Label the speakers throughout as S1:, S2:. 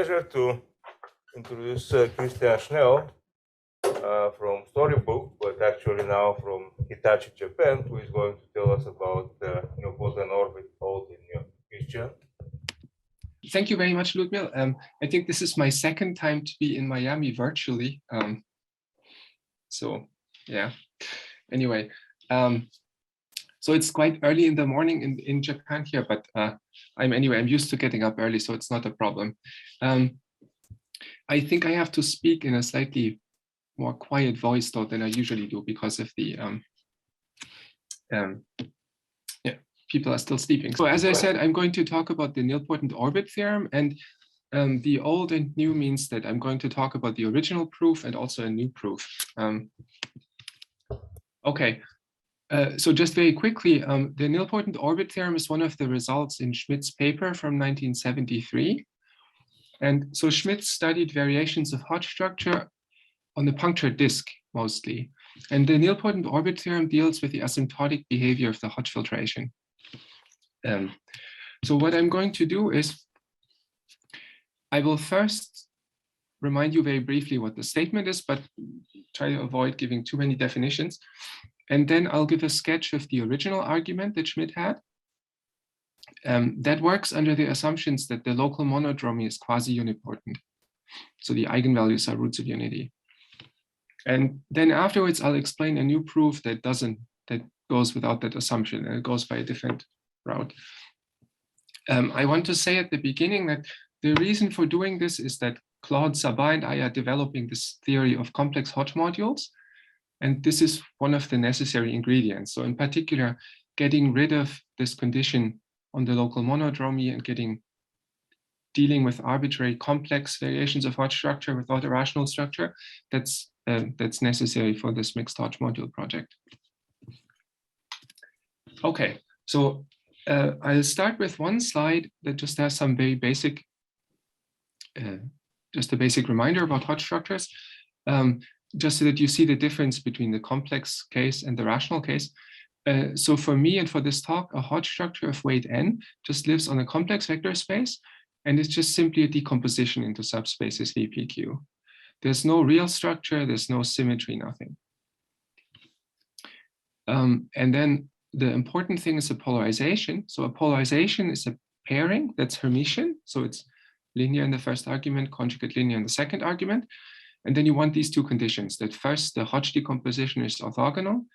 S1: pleasure to introduce Christian Schnell from Stony Brook, but actually now from Hitachi, Japan, who is going to tell us about the Nilpotent orbit hold in Christian.
S2: Thank you very much, Ludmil. I think this is my second time to be in Miami virtually. So yeah, anyway, so it's quite early in the morning in Japan here, but I'm used to getting up early, so it's not a problem. I think I have to speak in a slightly more quiet voice though than I usually do because of the people are still sleeping. So as I said, I'm going to talk about the nilpotent orbit theorem, and the old and new means that I'm going to talk about the original proof and also a new proof. So just very quickly, the nilpotent orbit theorem is one of the results in Schmid's paper from 1973. And so Schmid studied variations of Hodge structure on the punctured disk mostly. And the nilpotent orbit theorem deals with the asymptotic behavior of the Hodge filtration. So what I'm going to do is I will first remind you very briefly what the statement is, but try to avoid giving too many definitions. And then I'll give a sketch of the original argument that Schmid had. That works under the assumptions that the local monodromy is quasi-unipotent. So the eigenvalues are roots of unity. And then afterwards, I'll explain a new proof that goes without that assumption, and it goes by a different route. I want to say at the beginning that the reason for doing this is that Claude Sabat and I are developing this theory of complex Hodge modules. And this is one of the necessary ingredients. So in particular, getting rid of this condition on the local monodromy and dealing with arbitrary complex variations of Hodge structure without a rational structure, that's necessary for this mixed Hodge module project. Okay, so I'll start with one slide that just has some very basic, just a basic reminder about Hodge structures, just so that you see the difference between the complex case and the rational case. So for me and for this talk, a Hodge structure of weight n just lives on a complex vector space, and it's just simply a decomposition into subspaces VPQ. There's no real structure, there's no symmetry, nothing. And then the important thing is a polarization. So a polarization is a pairing that's Hermitian. So it's linear in the first argument, conjugate linear in the second argument. And then you want these two conditions, that first, the Hodge decomposition is orthogonal.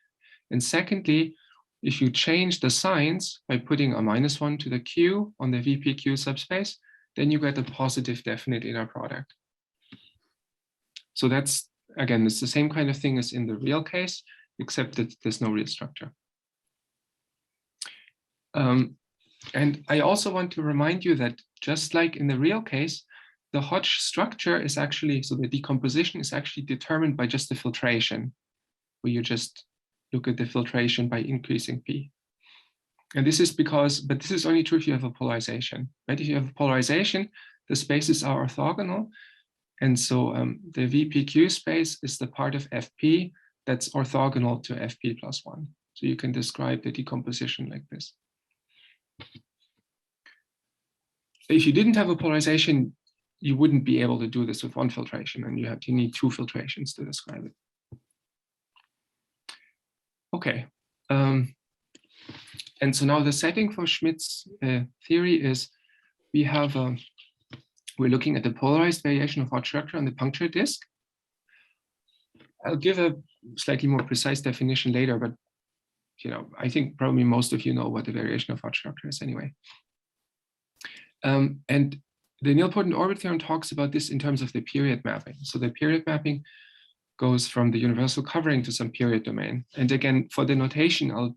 S2: And secondly, if you change the signs by putting a -1 to the q on the VPQ subspace, then you get a positive definite inner product. So that's, again, it's the same kind of thing as in the real case, except that there's no real structure. And I also want to remind you that just like in the real case, the Hodge structure is actually, so the decomposition is actually determined by just the filtration, where you just look at the filtration by increasing P. And this is because, but this is only true if you have a polarization, right? If you have a polarization, the spaces are orthogonal. And so the VPQ space is the part of FP that's orthogonal to FP plus 1. So you can describe the decomposition like this. If you didn't have a polarization, you wouldn't be able to do this with one filtration, and you need two filtrations to describe it. Okay, and so now the setting for Schmid's theory is we're looking at the polarized variation of Hodge structure on the punctured disk. I'll give a slightly more precise definition later, but I think probably most of you know what the variation of Hodge structure is anyway. And the nilpotent orbit theorem talks about this in terms of the period mapping. So the period mapping goes from the universal covering to some period domain. And again, for the notation, I'll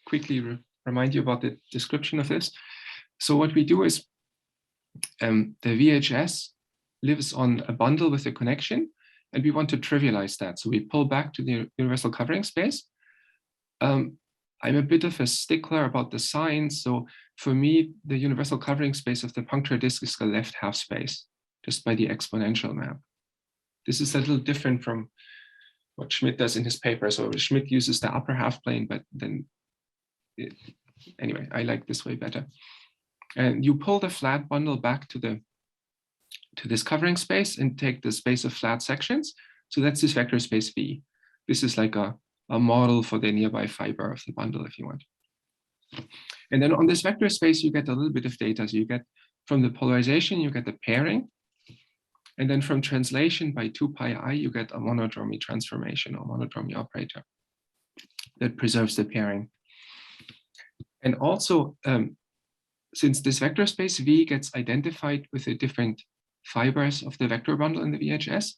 S2: quickly remind you about the description of this. So what we do is the VHS lives on a bundle with a connection, and we want to trivialize that. So we pull back to the universal covering space. I'm a bit of a stickler about the signs. So for me, the universal covering space of the punctured disk is the left half space, just by the exponential map. This is a little different from what Schmid does in his paper. So Schmid uses the upper half plane, but then, anyway, I like this way better. And you pull the flat bundle back to the to this covering space and take the space of flat sections. So that's this vector space V. This is like a model for the nearby fiber of the bundle, if you want. And then on this vector space, you get a little bit of data. So you get from the polarization, you get the pairing. And then from translation by 2 pi I, you get a monodromy transformation or monodromy operator that preserves the pairing. And also, since this vector space V gets identified with the different fibers of the vector bundle in the VHS,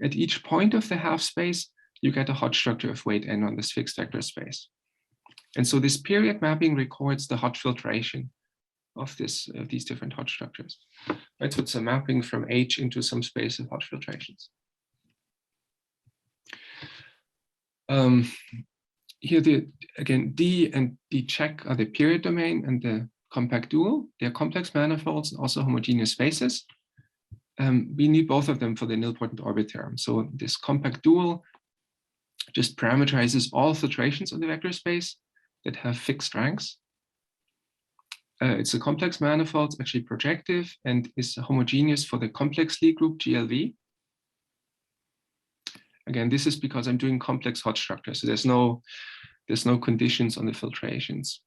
S2: at each point of the half space, you get a Hodge structure of weight n on this fixed vector space. And so this period mapping records the Hodge filtration of these different Hodge structures. Right, so it's a mapping from H into some space of Hodge filtrations. Here, again, D and D check are the period domain and the compact dual. They're complex manifolds and also homogeneous spaces. We need both of them for the nilpotent orbit theorem. So this compact dual just parameterizes all filtrations on the vector space that have fixed ranks. It's a complex manifold, actually projective, and is homogeneous for the complex Lie group GLV. Again, this is because I'm doing complex Hodge structures, so there's no conditions on the filtrations.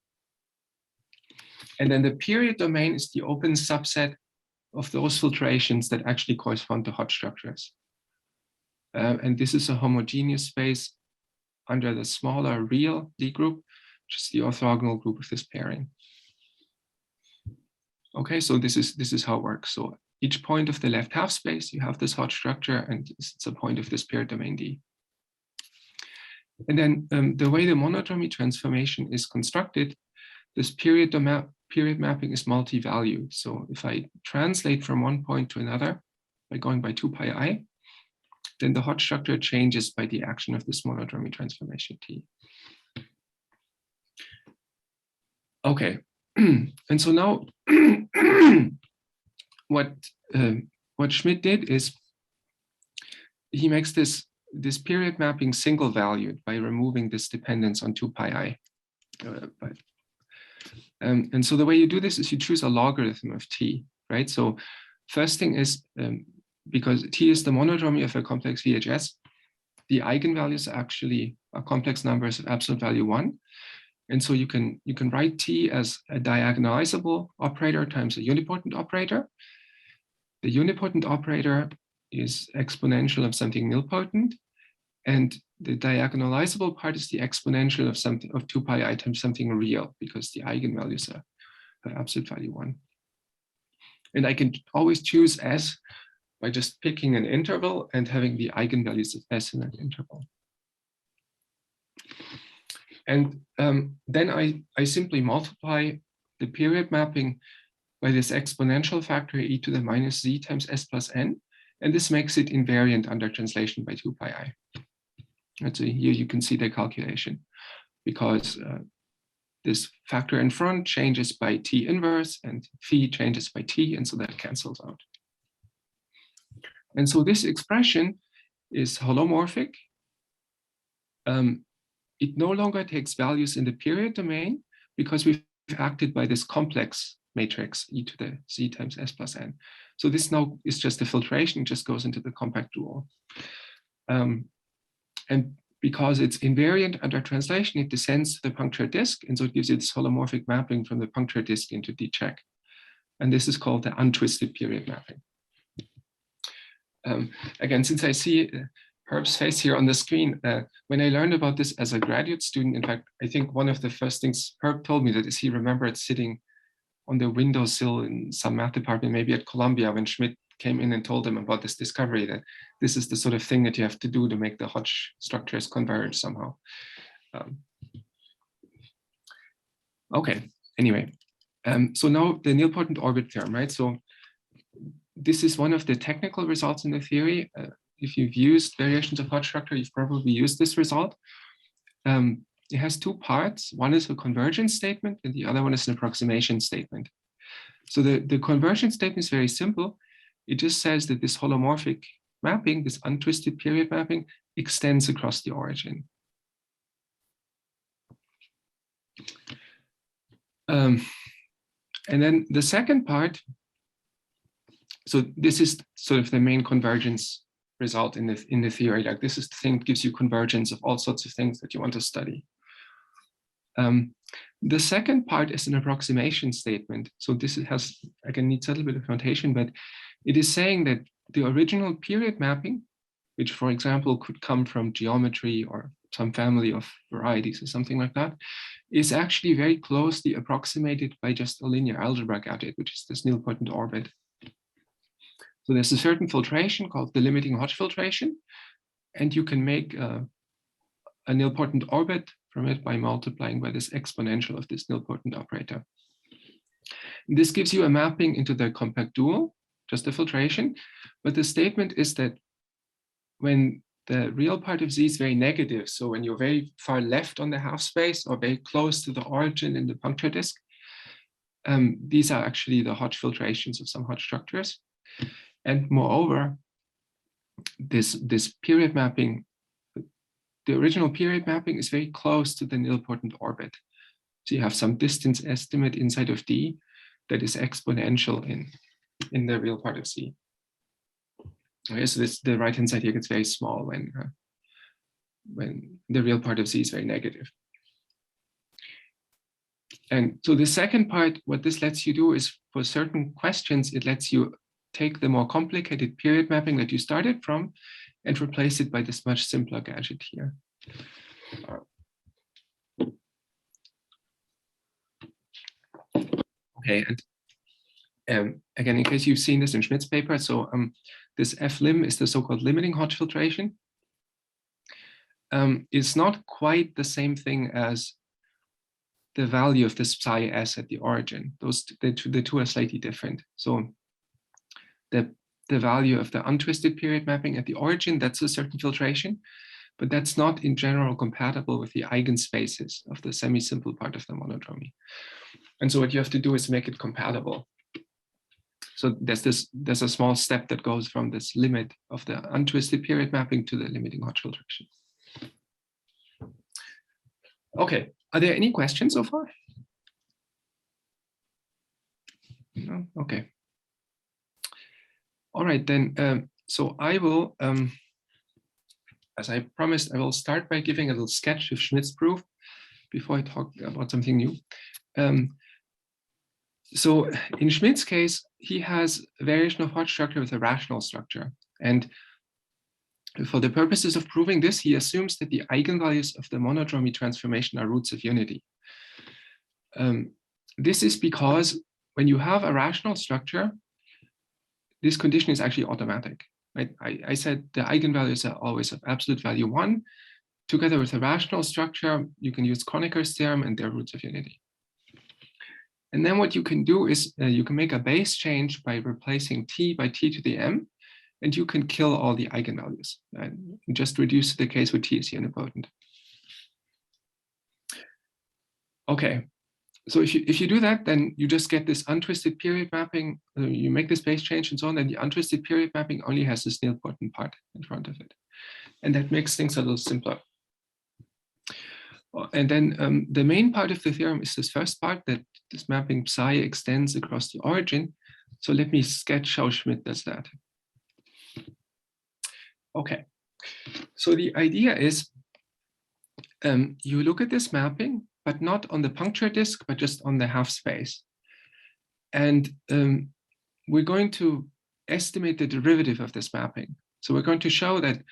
S2: And then the period domain is the open subset of those filtrations that actually correspond to Hodge structures. And this is a homogeneous space under the smaller real Lie group, which is the orthogonal group of this pairing. Okay, so this is how it works. So each point of the left half space, you have this Hodge structure, and it's a point of this period domain D. And then the way the monodromy transformation is constructed, this period mapping is multi-valued. So if I translate from one point to another by going by 2 pi I, then the Hodge structure changes by the action of this monodromy transformation T. Okay, and so now what Schmid did is he makes this period mapping single valued by removing this dependence on 2 pi I. And so the way you do this is you choose a logarithm of T, right? So first thing is, because T is the monodromy of a complex VHS, the eigenvalues actually are complex numbers of absolute value 1. And so you can write T as a diagonalizable operator times a unipotent operator. The unipotent operator is exponential of something nilpotent, and the diagonalizable part is the exponential of something of 2 pi I times something real, because the eigenvalues are absolute value 1. And I can always choose S by just picking an interval and having the eigenvalues of S in that interval. And then I simply multiply the period mapping by this exponential factor e to the minus z times s plus n, and this makes it invariant under translation by 2 pi I. And so here you can see the calculation, because this factor in front changes by t inverse and phi changes by t, and so that cancels out. And so this expression is holomorphic. It no longer takes values in the period domain because we've acted by this complex matrix e to the z times s plus n. So this now is just a filtration, it just goes into the compact dual. And because it's invariant under translation, it descends to the punctured disk, and so it gives you this holomorphic mapping from the punctured disk into D check. And this is called the untwisted period mapping. Again, since I see Herb's face here on the screen, when I learned about this as a graduate student, in fact, I think one of the first things Herb told me that is he remembered sitting on the windowsill in some math department, maybe at Columbia, when Schmid came in and told him about this discovery, that this is the sort of thing that you have to do to make the Hodge structures converge somehow. Okay, anyway, so now the nilpotent orbit theorem, right? So this is one of the technical results in the theory. If you've used variations of Hodge structure, you've probably used this result. It has two parts. One is a convergence statement, and the other one is an approximation statement. So the convergence statement is very simple. It just says that this holomorphic mapping, this untwisted period mapping, extends across the origin. And then the second part So this is sort of the main convergence result in the theory. Like this is the thing that gives you convergence of all sorts of things that you want to study. The second part is an approximation statement. So this has, again, needs a little bit of notation, but it is saying that the original period mapping, which for example could come from geometry or some family of varieties or something like that, is actually very closely approximated by just a linear algebra gadget, which is this nilpotent orbit. So there's a certain filtration called the limiting Hodge filtration, and you can make a nilpotent orbit from it by multiplying by this exponential of this nilpotent operator. And this gives you a mapping into the compact dual, just a filtration, but the statement is that when the real part of Z is very negative, so when you're very far left on the half space or very close to the origin in the puncture disk, these are actually the Hodge filtrations of some Hodge structures. And moreover, this period mapping, the original period mapping is very close to the nilpotent orbit. So you have some distance estimate inside of D that is exponential in the real part of Z. Okay, so the right-hand side here gets very small when the real part of Z is very negative. And so the second part, what this lets you do is for certain questions, it lets you take the more complicated period mapping that you started from and replace it by this much simpler gadget here. Okay, and again, in case you've seen this in Schmid's paper, so this F-lim is the so-called limiting Hodge filtration. It's not quite the same thing as the value of this psi s at the origin. The two are slightly different. So the value of the untwisted period mapping at the origin, that's a certain filtration, but that's not in general compatible with the eigenspaces of the semi-simple part of the monodromy. And so what you have to do is make it compatible. So there's a small step that goes from this limit of the untwisted period mapping to the limiting Hodge filtration. Okay, are there any questions so far? No? Okay. All right, then, so I will, as I promised, I will start by giving a little sketch of Schmid's proof before I talk about something new. So in Schmid's case, he has a variation of Hodge structure with a rational structure. And for the purposes of proving this, he assumes that the eigenvalues of the monodromy transformation are roots of unity. This is because when you have a rational structure, this condition is actually automatic. Right? I said the eigenvalues are always of absolute value 1. Together with a rational structure, you can use Kroneker's theorem and they're roots of unity. And then what you can do is you can make a base change by replacing t by t to the m, and you can kill all the eigenvalues. And just reduce to the case where t is unipotent. Okay, so if you do that, then you just get this untwisted period mapping. You make this base change and so on, and the untwisted period mapping only has this nilpotent part in front of it. And that makes things a little simpler. And then the main part of the theorem is this first part, that this mapping psi extends across the origin. So let me sketch how Schmid does that. Okay, so the idea is you look at this mapping, but not on the puncture disk, but just on the half space. And we're going to estimate the derivative of this mapping. So we're going to show that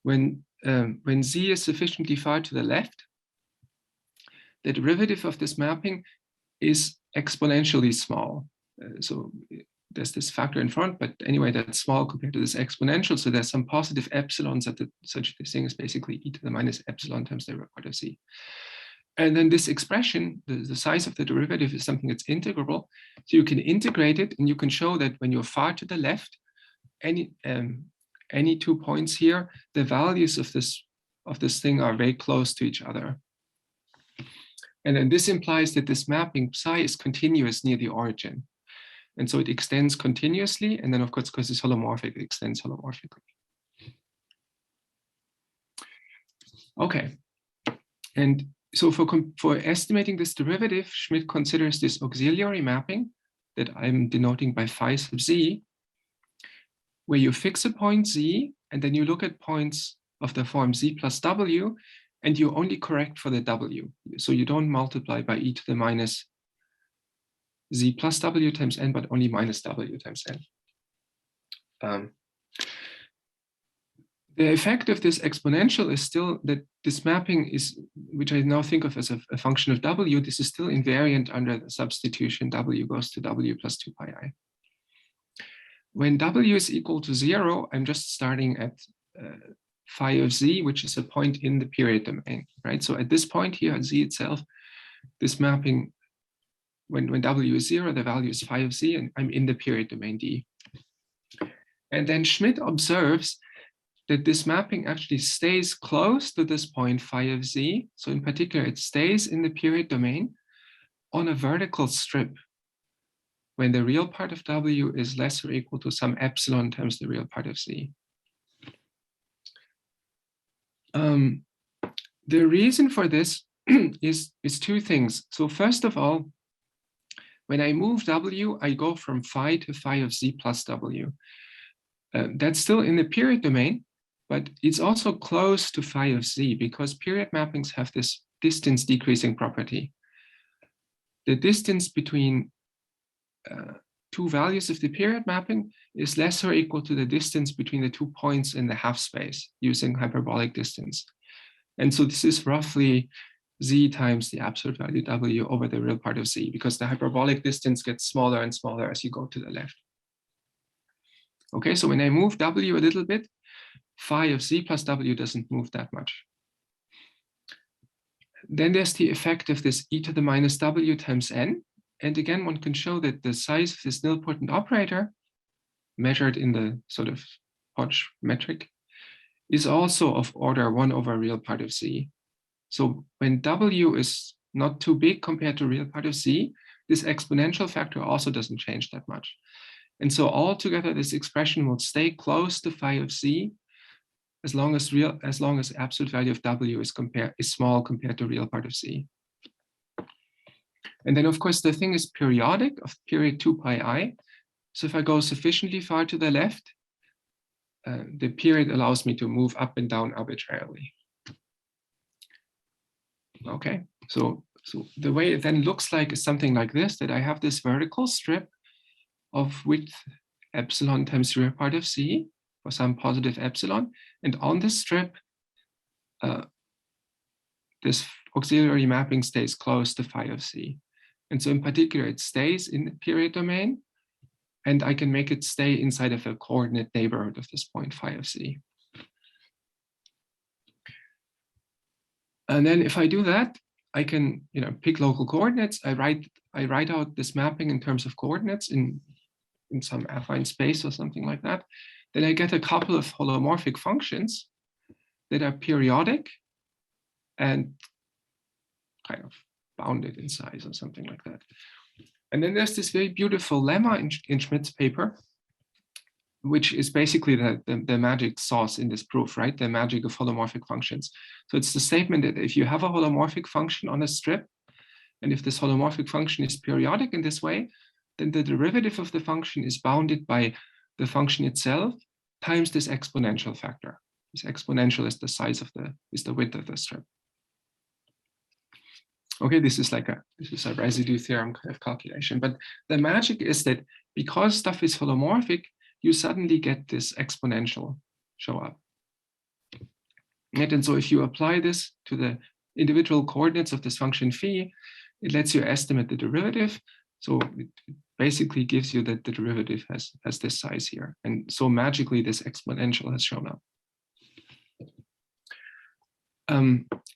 S2: when Z is sufficiently far to the left, the derivative of this mapping is exponentially small. So there's this factor in front, but anyway, that's small compared to this exponential. So there's some positive epsilons at such this thing is basically e to the minus epsilon times the part of Z. And then this expression, the size of the derivative is something that's integrable. So you can integrate it and you can show that when you're far to the left, any 2 points here, the values of this thing are very close to each other. And then this implies that this mapping psi is continuous near the origin. And so it extends continuously. And then of course, because it's holomorphic, it extends holomorphically. Okay. And so for estimating this derivative, Schmid considers this auxiliary mapping that I'm denoting by phi sub z. where you fix a point z, and then you look at points of the form z plus w, and you only correct for the w. So you don't multiply by e to the minus z plus w times n, but only minus w times n. The effect of this exponential is still that this mapping is, which I now think of as a function of w, this is still invariant under the substitution w goes to w plus 2 pi I. When w is equal to 0, I'm just starting at phi of z, which is a point in the period domain, right? So at this point here, at z itself, this mapping, when w is 0, the value is phi of z, and I'm in the period domain D. And then Schmid observes that this mapping actually stays close to this point phi of z. So in particular, it stays in the period domain on a vertical strip when the real part of w is less or equal to some epsilon times the real part of z. The reason for this is two things. So first of all, when I move w, I go from phi to phi of z plus w. That's still in the period domain, but it's also close to phi of z because period mappings have this distance decreasing property. The distance between two values of the period mapping is less or equal to the distance between the 2 points in the half space using hyperbolic distance. And so this is roughly z times the absolute value w over the real part of z, because the hyperbolic distance gets smaller and smaller as you go to the left. Okay, so when I move w a little bit, phi of z plus w doesn't move that much. Then there's the effect of this e to the minus w times n. And again, one can show that the size of this nilpotent operator, measured in the sort of Hodge metric, is also of order 1 over real part of z. So when w is not too big compared to real part of z, this exponential factor also doesn't change that much. And so altogether, this expression will stay close to phi of z as long as absolute value of w is small compared to real part of z. And then, of course, the thing is periodic of period 2 pi I. So if I go sufficiently far to the left, the period allows me to move up and down arbitrarily. Okay, so the way it then looks like is something like this, that I have this vertical strip of width epsilon times real part of z for some positive epsilon. And on this strip, this auxiliary mapping stays close to phi of z. And so in particular, it stays in the period domain, and I can make it stay inside of a coordinate neighborhood of this point phi of z. And then if I do that, I can pick local coordinates. I write out this mapping in terms of coordinates in some affine space or something like that. Then I get a couple of holomorphic functions that are periodic and kind of bounded in size or something like that. And then there's this very beautiful lemma in Schmid's paper, which is basically the magic sauce in this proof, right? The magic of holomorphic functions. So it's the statement that if you have a holomorphic function on a strip, and if this holomorphic function is periodic in this way, then the derivative of the function is bounded by the function itself times this exponential factor. This exponential is the size of is the width of the strip. Okay, this is a residue theorem kind of calculation. But the magic is that because stuff is holomorphic, you suddenly get this exponential show up. And so if you apply this to the individual coordinates of this function phi, it lets you estimate the derivative. So it basically gives you that the derivative has this size here. And so magically, this exponential has shown up.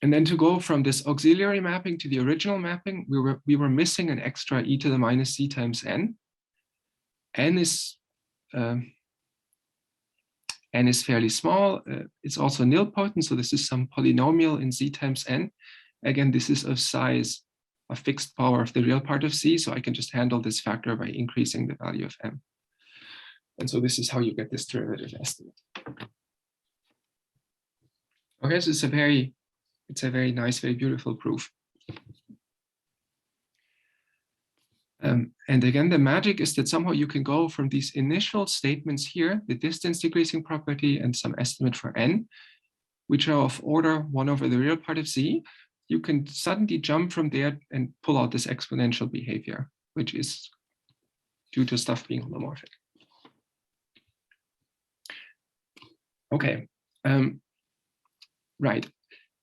S2: And then to go from this auxiliary mapping to the original mapping, we were missing an extra e to the minus z times n. N is fairly small. It's also nilpotent, so this is some polynomial in z times n. Again, this is of size, a fixed power of the real part of z, so I can just handle this factor by increasing the value of m. And so this is how you get this derivative estimate. Okay, so it's a very nice, very beautiful proof. And again, the magic is that somehow you can go from these initial statements here, the distance decreasing property and some estimate for n, which are of order 1 over the real part of z. You can suddenly jump from there and pull out this exponential behavior, which is due to stuff being holomorphic. Okay, right.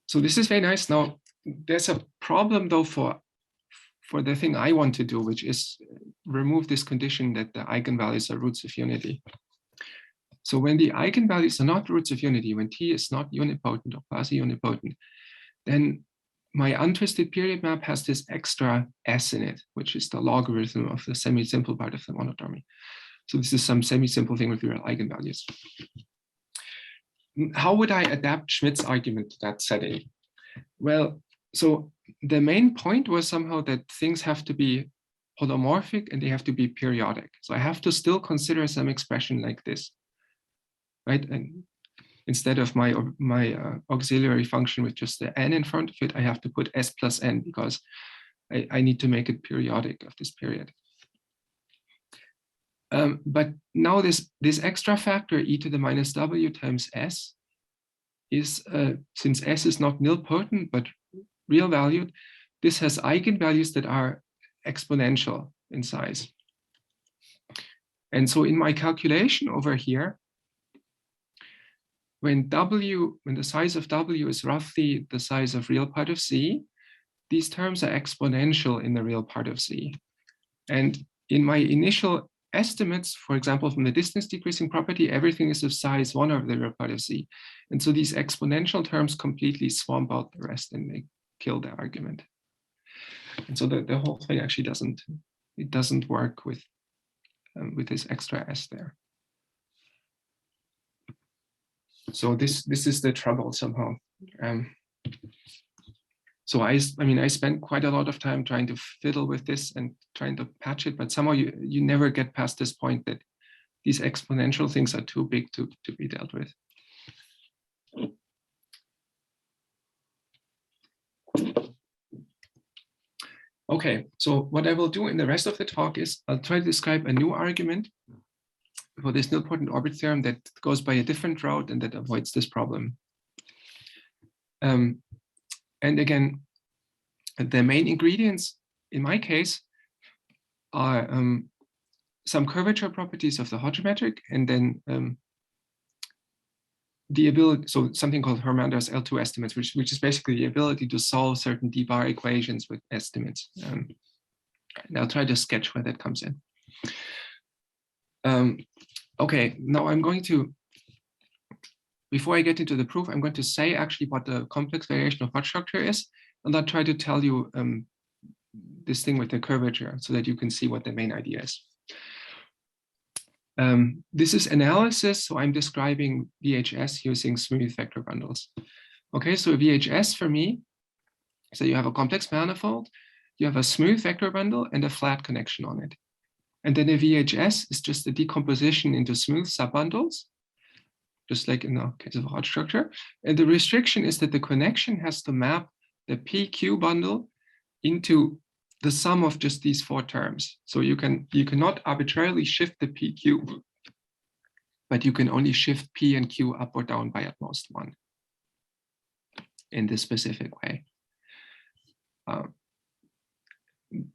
S2: So this is very nice. Now, there's a problem though for the thing I want to do, which is remove this condition that the eigenvalues are roots of unity. So when the eigenvalues are not roots of unity, when T is not unipotent or quasi-unipotent, then my untwisted period map has this extra S in it, which is the logarithm of the semi-simple part of the monodromy. So this is some semi-simple thing with real eigenvalues. How would I adapt Schmid's argument to that setting? Well, so the main point was somehow that things have to be holomorphic and they have to be periodic. So I have to still consider some expression like this, right? And instead of my auxiliary function with just the n in front of it, I have to put s plus n because I need to make it periodic of this period. But now this extra factor e to the minus w times s is, since s is not nilpotent, but real valued, this has eigenvalues that are exponential in size. And so in my calculation over here, when the size of w is roughly the size of real part of z, these terms are exponential in the real part of z. And in my initial estimates, for example, from the distance decreasing property, everything is of size 1 over the real part of z. And so these exponential terms completely swamp out the rest and they kill the argument. And so the whole thing actually doesn't work with this extra s there. So this is the trouble somehow. So I spent quite a lot of time trying to fiddle with this and trying to patch it, but somehow you never get past this point that these exponential things are too big to be dealt with. Okay, so what I will do in the rest of the talk is I'll try to describe a new argument for this nilpotent orbit theorem that goes by a different route and that avoids this problem. And again, the main ingredients in my case are some curvature properties of the Hodge metric, and then the ability, so something called Harmonics L2 estimates, which is basically the ability to solve certain d-bar equations with estimates. And I'll try to sketch where that comes in. Okay, now I'm going to, before I get into the proof, I'm going to say actually what the complex variation of Hodge structure is, and I'll try to tell you this thing with the curvature so that you can see what the main idea is. This is analysis, so I'm describing VHS using smooth vector bundles. Okay, so VHS for me, so you have a complex manifold, you have a smooth vector bundle and a flat connection on it. And then a VHS is just a decomposition into smooth subbundles, just like in the case of a Hodge structure. And the restriction is that the connection has to map the PQ bundle into the sum of just these 4 terms. So you cannot arbitrarily shift the PQ, but you can only shift P and Q up or down by at most 1 in this specific way.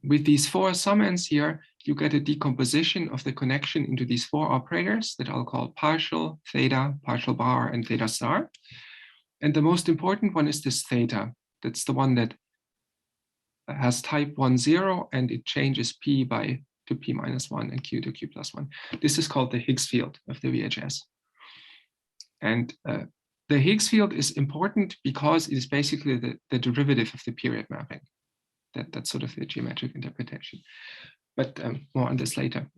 S2: With these 4 summands here, you get a decomposition of the connection into these 4 operators that I'll call partial, theta, partial bar, and theta star. And the most important one is this theta. That's the one that has type 1, 0, and it changes P to P minus 1 and Q to Q plus 1. This is called the Higgs field of the VHS. And the Higgs field is important because it is basically the derivative of the period mapping. That's sort of the geometric interpretation. But more on this later.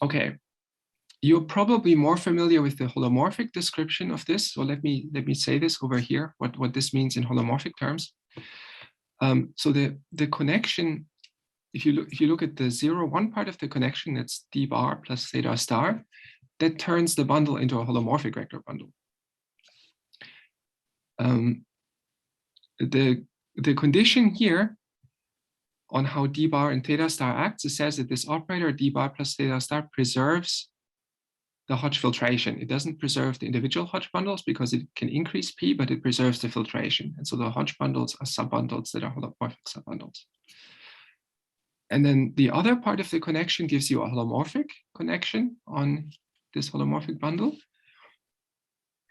S2: Okay, you're probably more familiar with the holomorphic description of this. So let me say this over here, what this means in holomorphic terms. So the connection, if you look at the 0, 1 part of the connection, that's d bar plus theta star, that turns the bundle into a holomorphic vector bundle. The condition here on how d bar and theta star acts, it says that this operator d bar plus theta star preserves the Hodge filtration. It doesn't preserve the individual Hodge bundles because it can increase P, but it preserves the filtration. And so the Hodge bundles are subbundles that are holomorphic subbundles. And then the other part of the connection gives you a holomorphic connection on this holomorphic bundle.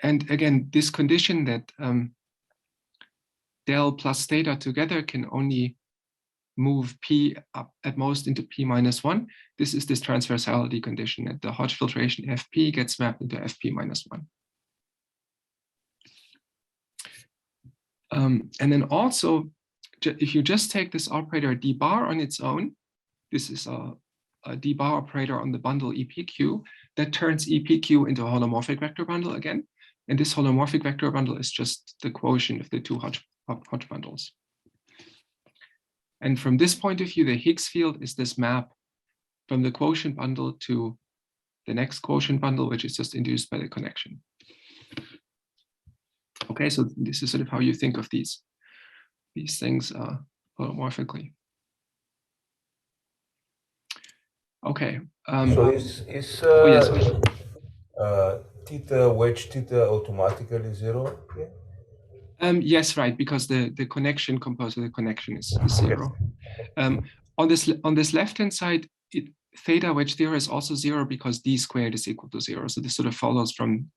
S2: And again, this condition that del plus theta together can only move P up at most into P minus 1. This is this transversality condition that the Hodge filtration Fp gets mapped into Fp minus 1. And then also, if you just take this operator d bar on its own, this is a d bar operator on the bundle EPQ that turns EPQ into a holomorphic vector bundle again. And this holomorphic vector bundle is just the quotient of the two Hodge bundles. And from this point of view, the Higgs field is this map from the quotient bundle to the next quotient bundle, which is just induced by the connection. Okay, so this is sort of how you think of these things holomorphically. Okay.
S1: So is
S2: yes,
S1: theta wedge theta automatically 0? Yeah?
S2: Yes, right, because the connection composed of the connection is 0. On this left-hand side, theta wedge theta is also 0 because d squared is equal to 0. So this sort of follows from,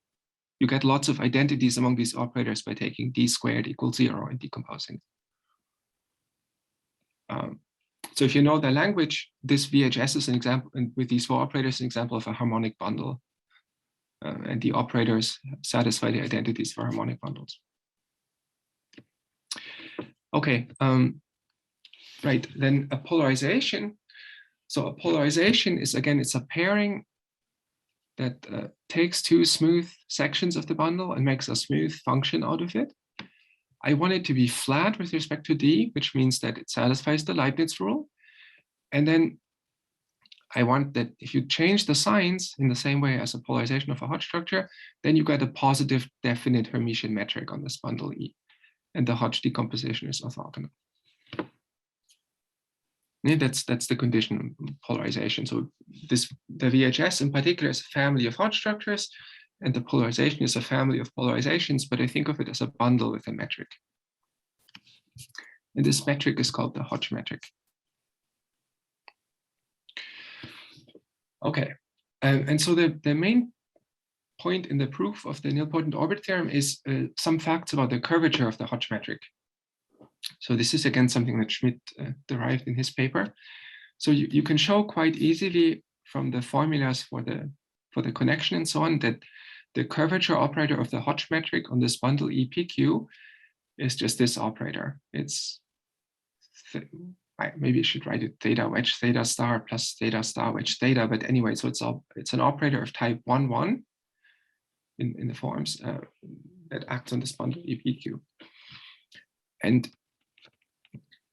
S2: you get lots of identities among these operators by taking d squared equals 0 and decomposing. So if you know the language, this VHS is an example, and with these four operators, an example of a harmonic bundle. And the operators satisfy the identities for harmonic bundles. Okay, right, then a polarization. So a polarization is, again, it's a pairing that takes two smooth sections of the bundle and makes a smooth function out of it. I want it to be flat with respect to D, which means that it satisfies the Leibniz rule. And then I want that if you change the signs in the same way as a polarization of a Hodge structure, then you get a positive definite Hermitian metric on this bundle E. And the Hodge decomposition is orthogonal. Yeah, that's the condition of polarization. So the VHS in particular is a family of Hodge structures, and the polarization is a family of polarizations, but I think of it as a bundle with a metric. And this metric is called the Hodge metric. Okay, and so the main point in the proof of the nilpotent orbit theorem is some facts about the curvature of the Hodge metric. So this is again something that Schmid derived in his paper. So you can show quite easily from the formulas for the connection and so on that the curvature operator of the Hodge metric on this bundle EPQ is just this operator. It's maybe I should write it theta wedge theta star plus theta star wedge theta, but anyway, so it's an operator of type 1,1 in the forms that acts on this bundle EPQ. And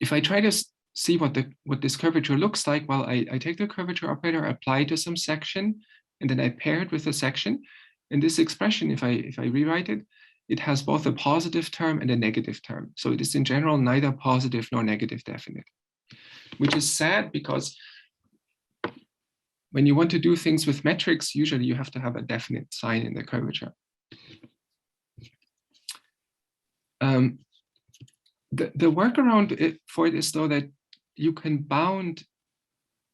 S2: if I try to see what this curvature looks like, well, I take the curvature operator, apply to some section, and then I pair it with a section. And this expression, if I rewrite it, it has both a positive term and a negative term. So it is in general neither positive nor negative definite, which is sad because when you want to do things with metrics, usually you have to have a definite sign in the curvature. The workaround for it is though that you can bound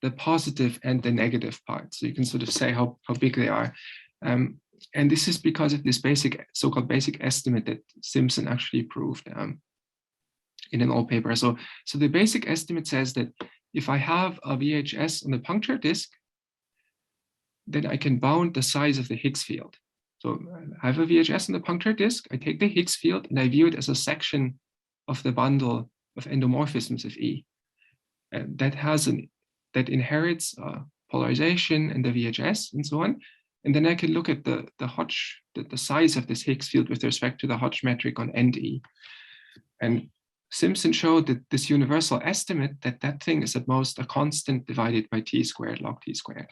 S2: the positive and the negative part. So you can sort of say how big they are. And this is because of this basic, so-called basic estimate that Simpson actually proved in an old paper. So the basic estimate says that if I have a VHS on the puncture disk, then I can bound the size of the Higgs field. So I have a VHS on the puncture disk, I take the Higgs field and I view it as a section of the bundle of endomorphisms of E. And that inherits polarization and the VHS and so on. And then I can look at the Hodge, the size of this Higgs field with respect to the Hodge metric on end E. And Simpson showed that this universal estimate, that thing is at most a constant divided by t squared log t squared.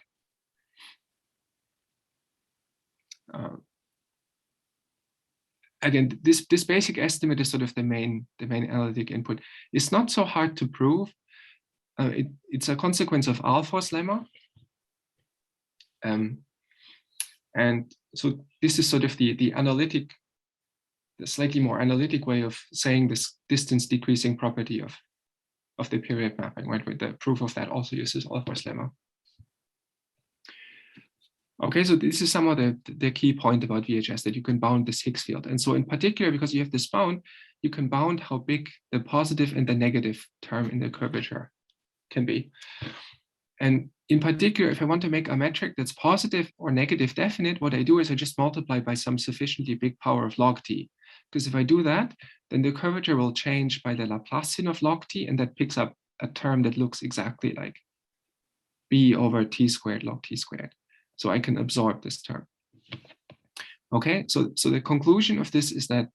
S2: Again, this basic estimate is sort of the main analytic input. It's not so hard to prove. it's a consequence of Alfor's lemma. And so this is sort of the analytic, the slightly more analytic way of saying this distance decreasing property of the period mapping, right? Where the proof of that also uses Alfor's lemma. Okay, so this is some of the key point about VHS, that you can bound this Higgs field. And so in particular, because you have this bound, you can bound how big the positive and the negative term in the curvature can be. And in particular, if I want to make a metric that's positive or negative definite, what I do is I just multiply by some sufficiently big power of log t. Because if I do that, then the curvature will change by the Laplacian of log t, and that picks up a term that looks exactly like b over t squared log t squared. So I can absorb this term. Okay, so the conclusion of this is that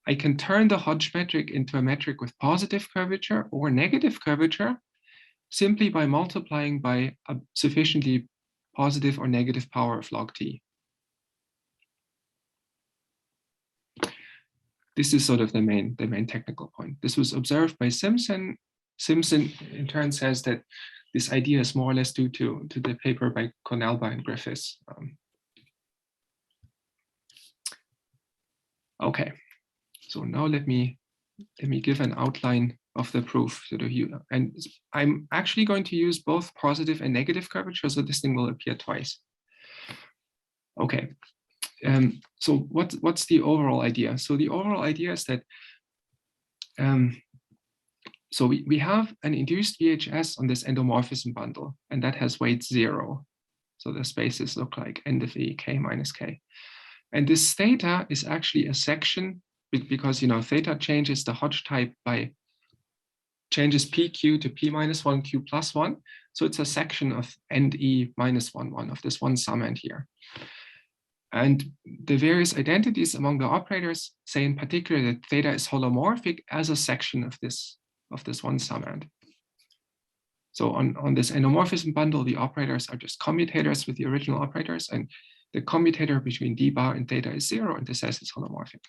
S2: I can turn the Hodge metric into a metric with positive curvature or negative curvature simply by multiplying by a sufficiently positive or negative power of log t. This is sort of the main technical point. This was observed by Simpson. Simpson in turn says that this idea is more or less due to the paper by Conalba and Griffiths. Okay, so now let me give an outline of the proof to the viewer. And I'm actually going to use both positive and negative curvature, so this thing will appear twice. Okay, so what's the overall idea? So the overall idea is that so we have an induced VHS on this endomorphism bundle, and that has weight 0. So the spaces look like end of E, k minus k. And this theta is actually a section, because theta changes the Hodge type by changes pq to p minus 1 q plus 1. So it's a section of end E minus 1, 1 of this one summand here. And the various identities among the operators say in particular that theta is holomorphic as a section of this one summand. So on this endomorphism bundle, the operators are just commutators with the original operators, and the commutator between d bar and theta is 0, and this says it's holomorphic.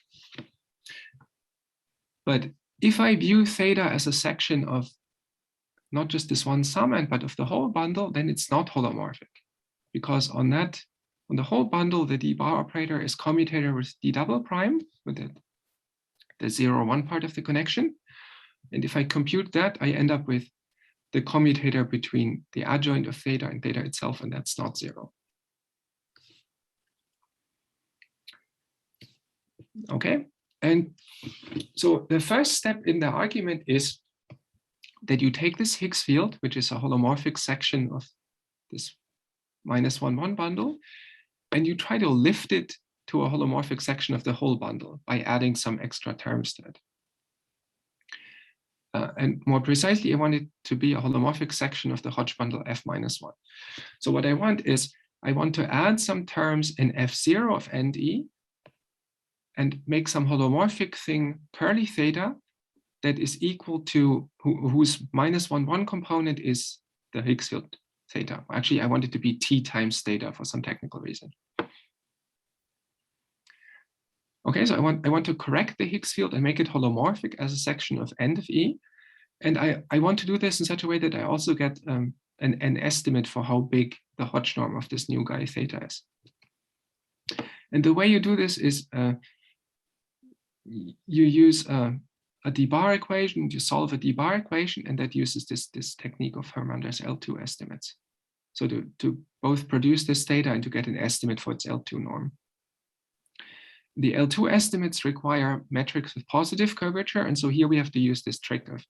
S2: But if I view theta as a section of not just this one summand, but of the whole bundle, then it's not holomorphic, because on the whole bundle, the d bar operator is commutator with d double prime, with the 0, 1 part of the connection. And if I compute that, I end up with the commutator between the adjoint of theta and theta itself, and that's not 0. Okay, and so the first step in the argument is that you take this Higgs field, which is a holomorphic section of this minus 1, 1 bundle, and you try to lift it to a holomorphic section of the whole bundle by adding some extra terms to it. And more precisely, I want it to be a holomorphic section of the Hodge bundle f minus 1. So what I want is, I want to add some terms in f0 of end E and make some holomorphic thing curly theta that is equal to whose minus 1, 1 component is the Higgs field theta. Actually, I want it to be t times theta for some technical reason. Okay, so I want to correct the Higgs field and make it holomorphic as a section of end of E. And I want to do this in such a way that I also get an estimate for how big the Hodge norm of this new guy theta is. And the way you do this is you use a d-bar equation, you solve a d-bar equation, and that uses this technique of Harmonics L2 estimates. So to both produce this theta and to get an estimate for its L2 norm. The L2 estimates require metrics with positive curvature, and so here we have to use this trick of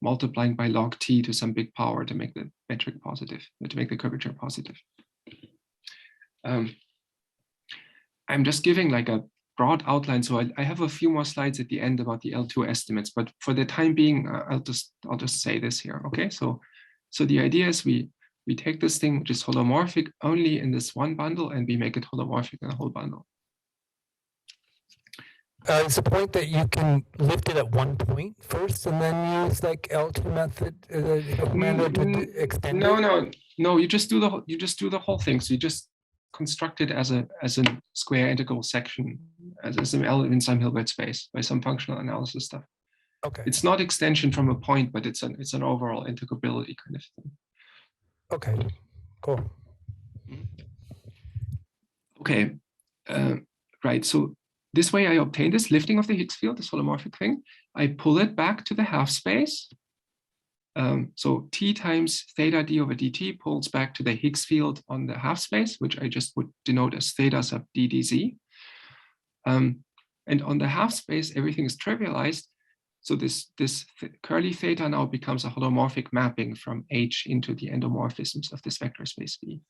S2: multiplying by log t to some big power to make the metric positive, to make the curvature positive. I'm just giving like a broad outline, so I have a few more slides at the end about the L2 estimates, but for the time being, I'll just say this here. Okay, so the idea is we take this thing which is holomorphic only in this one bundle, and we make it holomorphic in the whole bundle.
S3: Is the point that you can lift it at one point first and then use like L2 method command to extend it?
S2: No. You just do the whole thing. So you just construct it as a square integral section, as an element in some Hilbert space by some functional analysis stuff.
S3: Okay.
S2: It's not extension from a point, but it's an overall integrability kind of thing.
S3: Okay, cool.
S2: Okay, right. So this way I obtain this lifting of the Higgs field, this holomorphic thing. I pull it back to the half space. So T times theta d over dt pulls back to the Higgs field on the half space, which I just would denote as theta sub d dz. And on the half space, everything is trivialized. So this curly theta now becomes a holomorphic mapping from H into the endomorphisms of this vector space V.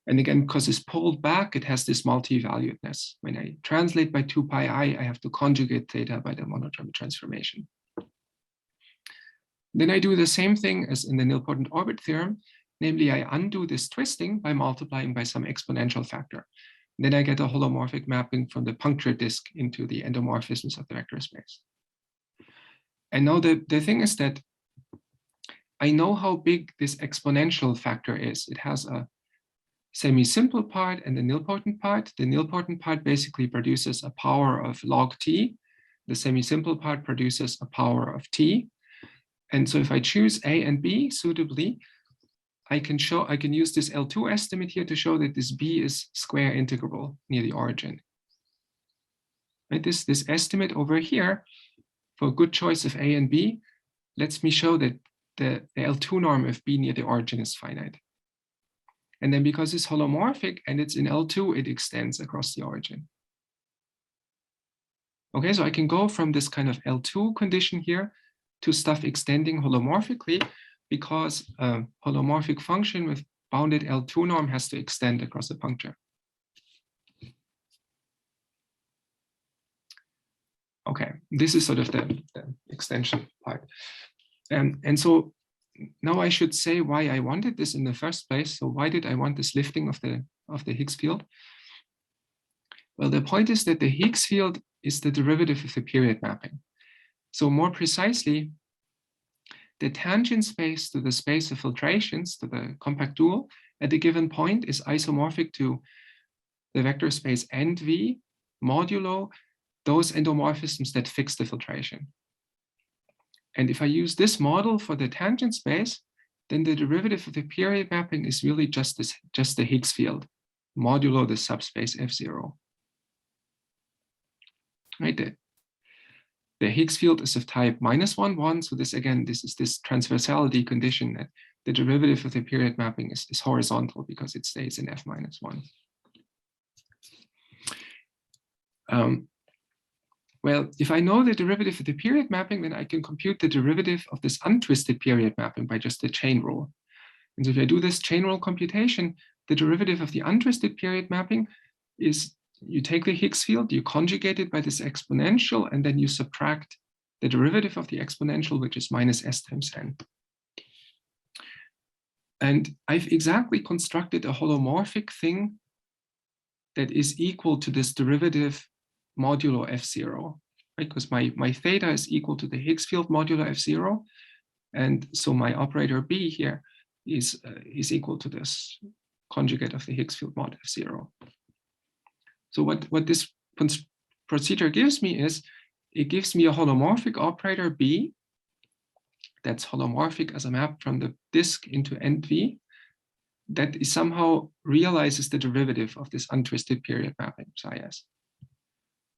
S2: And again, because it's pulled back, it has this multi-valuedness. When I translate by 2 pi I have to conjugate theta by the monodromy transformation. Then I do the same thing as in the nilpotent orbit theorem, namely I undo this twisting by multiplying by some exponential factor. Then I get a holomorphic mapping from the puncture disk into the endomorphisms of the vector space. And now the thing is that I know how big this exponential factor is. It has a semi-simple part and the nilpotent part. The nilpotent part basically produces a power of log t. The semi-simple part produces a power of t. And so if I choose A and B suitably, I can use this L2 estimate here to show that this B is square integrable near the origin. Right? This estimate over here for a good choice of A and B lets me show that the L2 norm of B near the origin is finite. And then because it's holomorphic and it's in L2, it extends across the origin. Okay, so I can go from this kind of L2 condition here to stuff extending holomorphically, because a holomorphic function with bounded L2 norm has to extend across a puncture. Okay, this is sort of the extension part. And so now I should say why I wanted this in the first place. So why did I want this lifting of the Higgs field? Well, the point is that the Higgs field is the derivative of the period mapping. So more precisely, the tangent space to the space of filtrations, to the compact dual, at a given point is isomorphic to the vector space NV modulo those endomorphisms that fix the filtration. And if I use this model for the tangent space, then the derivative of the period mapping is really just the Higgs field modulo the subspace F0. Right? The Higgs field is of type -1, 1. So this, again, this is this transversality condition that the derivative of the period mapping is horizontal because it stays in F-1. Well, if I know the derivative of the period mapping, then I can compute the derivative of this untwisted period mapping by just the chain rule. And so if I do this chain rule computation, the derivative of the untwisted period mapping is you take the Higgs field, you conjugate it by this exponential, and then you subtract the derivative of the exponential, which is minus s times n. And I've exactly constructed a holomorphic thing that is equal to this derivative modulo F0, right? Because my theta is equal to the Higgs field modulo F0. And so my operator B here is equal to this conjugate of the Higgs field mod F0. So what this procedure gives me is, it gives me a holomorphic operator B that's holomorphic as a map from the disk into NV that is somehow realizes the derivative of this untwisted period mapping, psi s.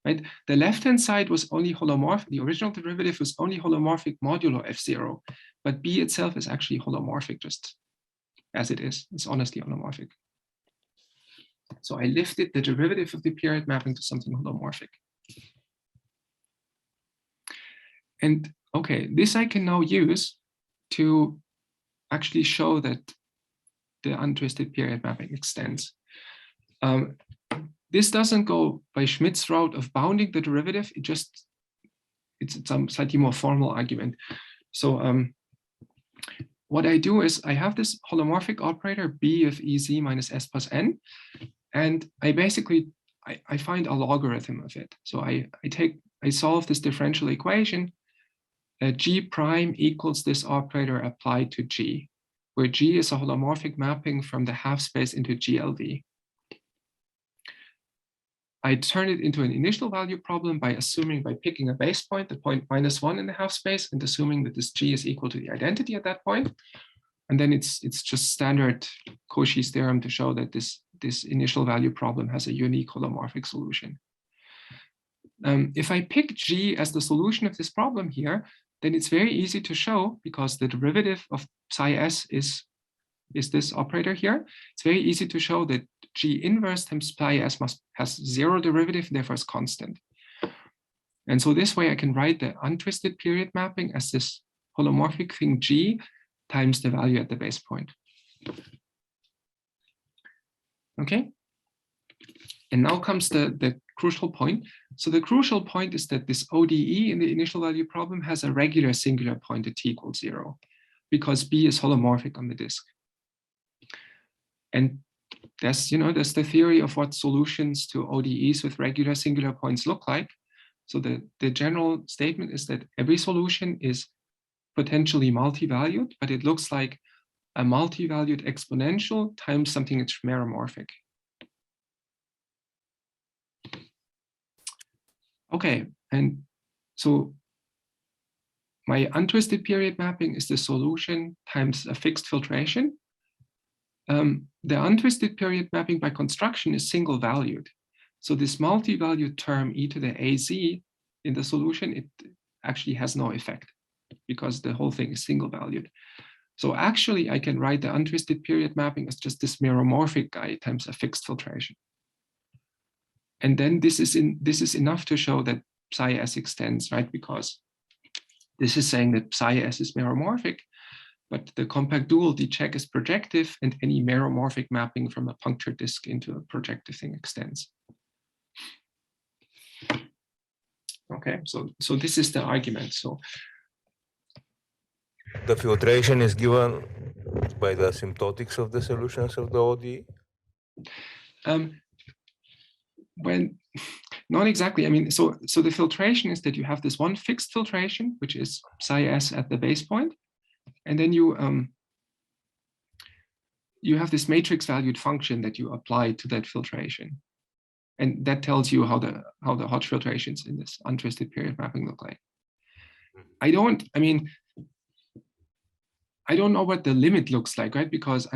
S2: Right? The left-hand side was only holomorphic, the original derivative was only holomorphic modulo F0, but B itself is actually holomorphic just as it is. It's honestly holomorphic. So I lifted the derivative of the period mapping to something holomorphic. And okay, this I can now use to actually show that the untwisted period mapping extends. This doesn't go by Schmid's route of bounding the derivative. It's some slightly more formal argument. So what I do is I have this holomorphic operator B of Ez minus s plus n. And I basically, I find a logarithm of it. So I solve this differential equation. G prime equals this operator applied to G, where G is a holomorphic mapping from the half space into GLV. I turn it into an initial value problem by picking a base point, the point -1 in the half space, and assuming that this G is equal to the identity at that point. And then it's just standard Cauchy's theorem to show that this initial value problem has a unique holomorphic solution. If I pick G as the solution of this problem here, then it's very easy to show, because the derivative of psi s is this operator here. It's very easy to show that G inverse times psi s has zero derivative, and therefore is constant. And so this way I can write the untwisted period mapping as this holomorphic thing G times the value at the base point. Okay. And now comes the crucial point. So the crucial point is that this ODE in the initial value problem has a regular singular point at t = 0, because B is holomorphic on the disk. And that's the theory of what solutions to ODEs with regular singular points look like. So the general statement is that every solution is potentially multi-valued, but it looks like a multi-valued exponential times something that's meromorphic. Okay, and so my untwisted period mapping is the solution times a fixed filtration. The untwisted period mapping by construction is single valued. So this multi-valued term e to the az in the solution, it actually has no effect because the whole thing is single valued. So actually I can write the untwisted period mapping as just this meromorphic guy times a fixed filtration. And then this is enough to show that psi s extends, right? Because this is saying that psi s is meromorphic, but the compact dual D check is projective, and any meromorphic mapping from a punctured disk into a projective thing extends. Okay, so this is the argument. So
S1: the filtration is given by the asymptotics of the solutions of the ODE?
S2: When not exactly. I mean, so the filtration is that you have this one fixed filtration, which is psi s at the base point, and then you have this matrix valued function that you apply to that filtration, and that tells you how the Hodge filtrations in this untwisted period mapping look like. I don't know what the limit looks like, right? Because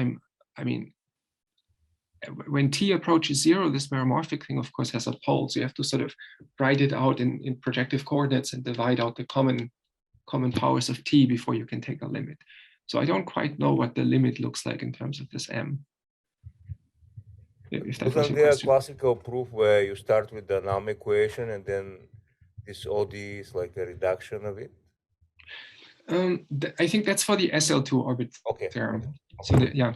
S2: when t approaches 0, this meromorphic thing, of course, has a pole. So you have to sort of write it out in projective coordinates and divide out the common powers of t before you can take a limit. So I don't quite know what the limit looks like in terms of this m. If that was your question. Isn't there a
S1: classical proof where you start with the Nahum equation and then this ODE is like a reduction of it?
S2: I think that's for the SL2 orbit theorem.
S1: Okay.
S2: So yeah.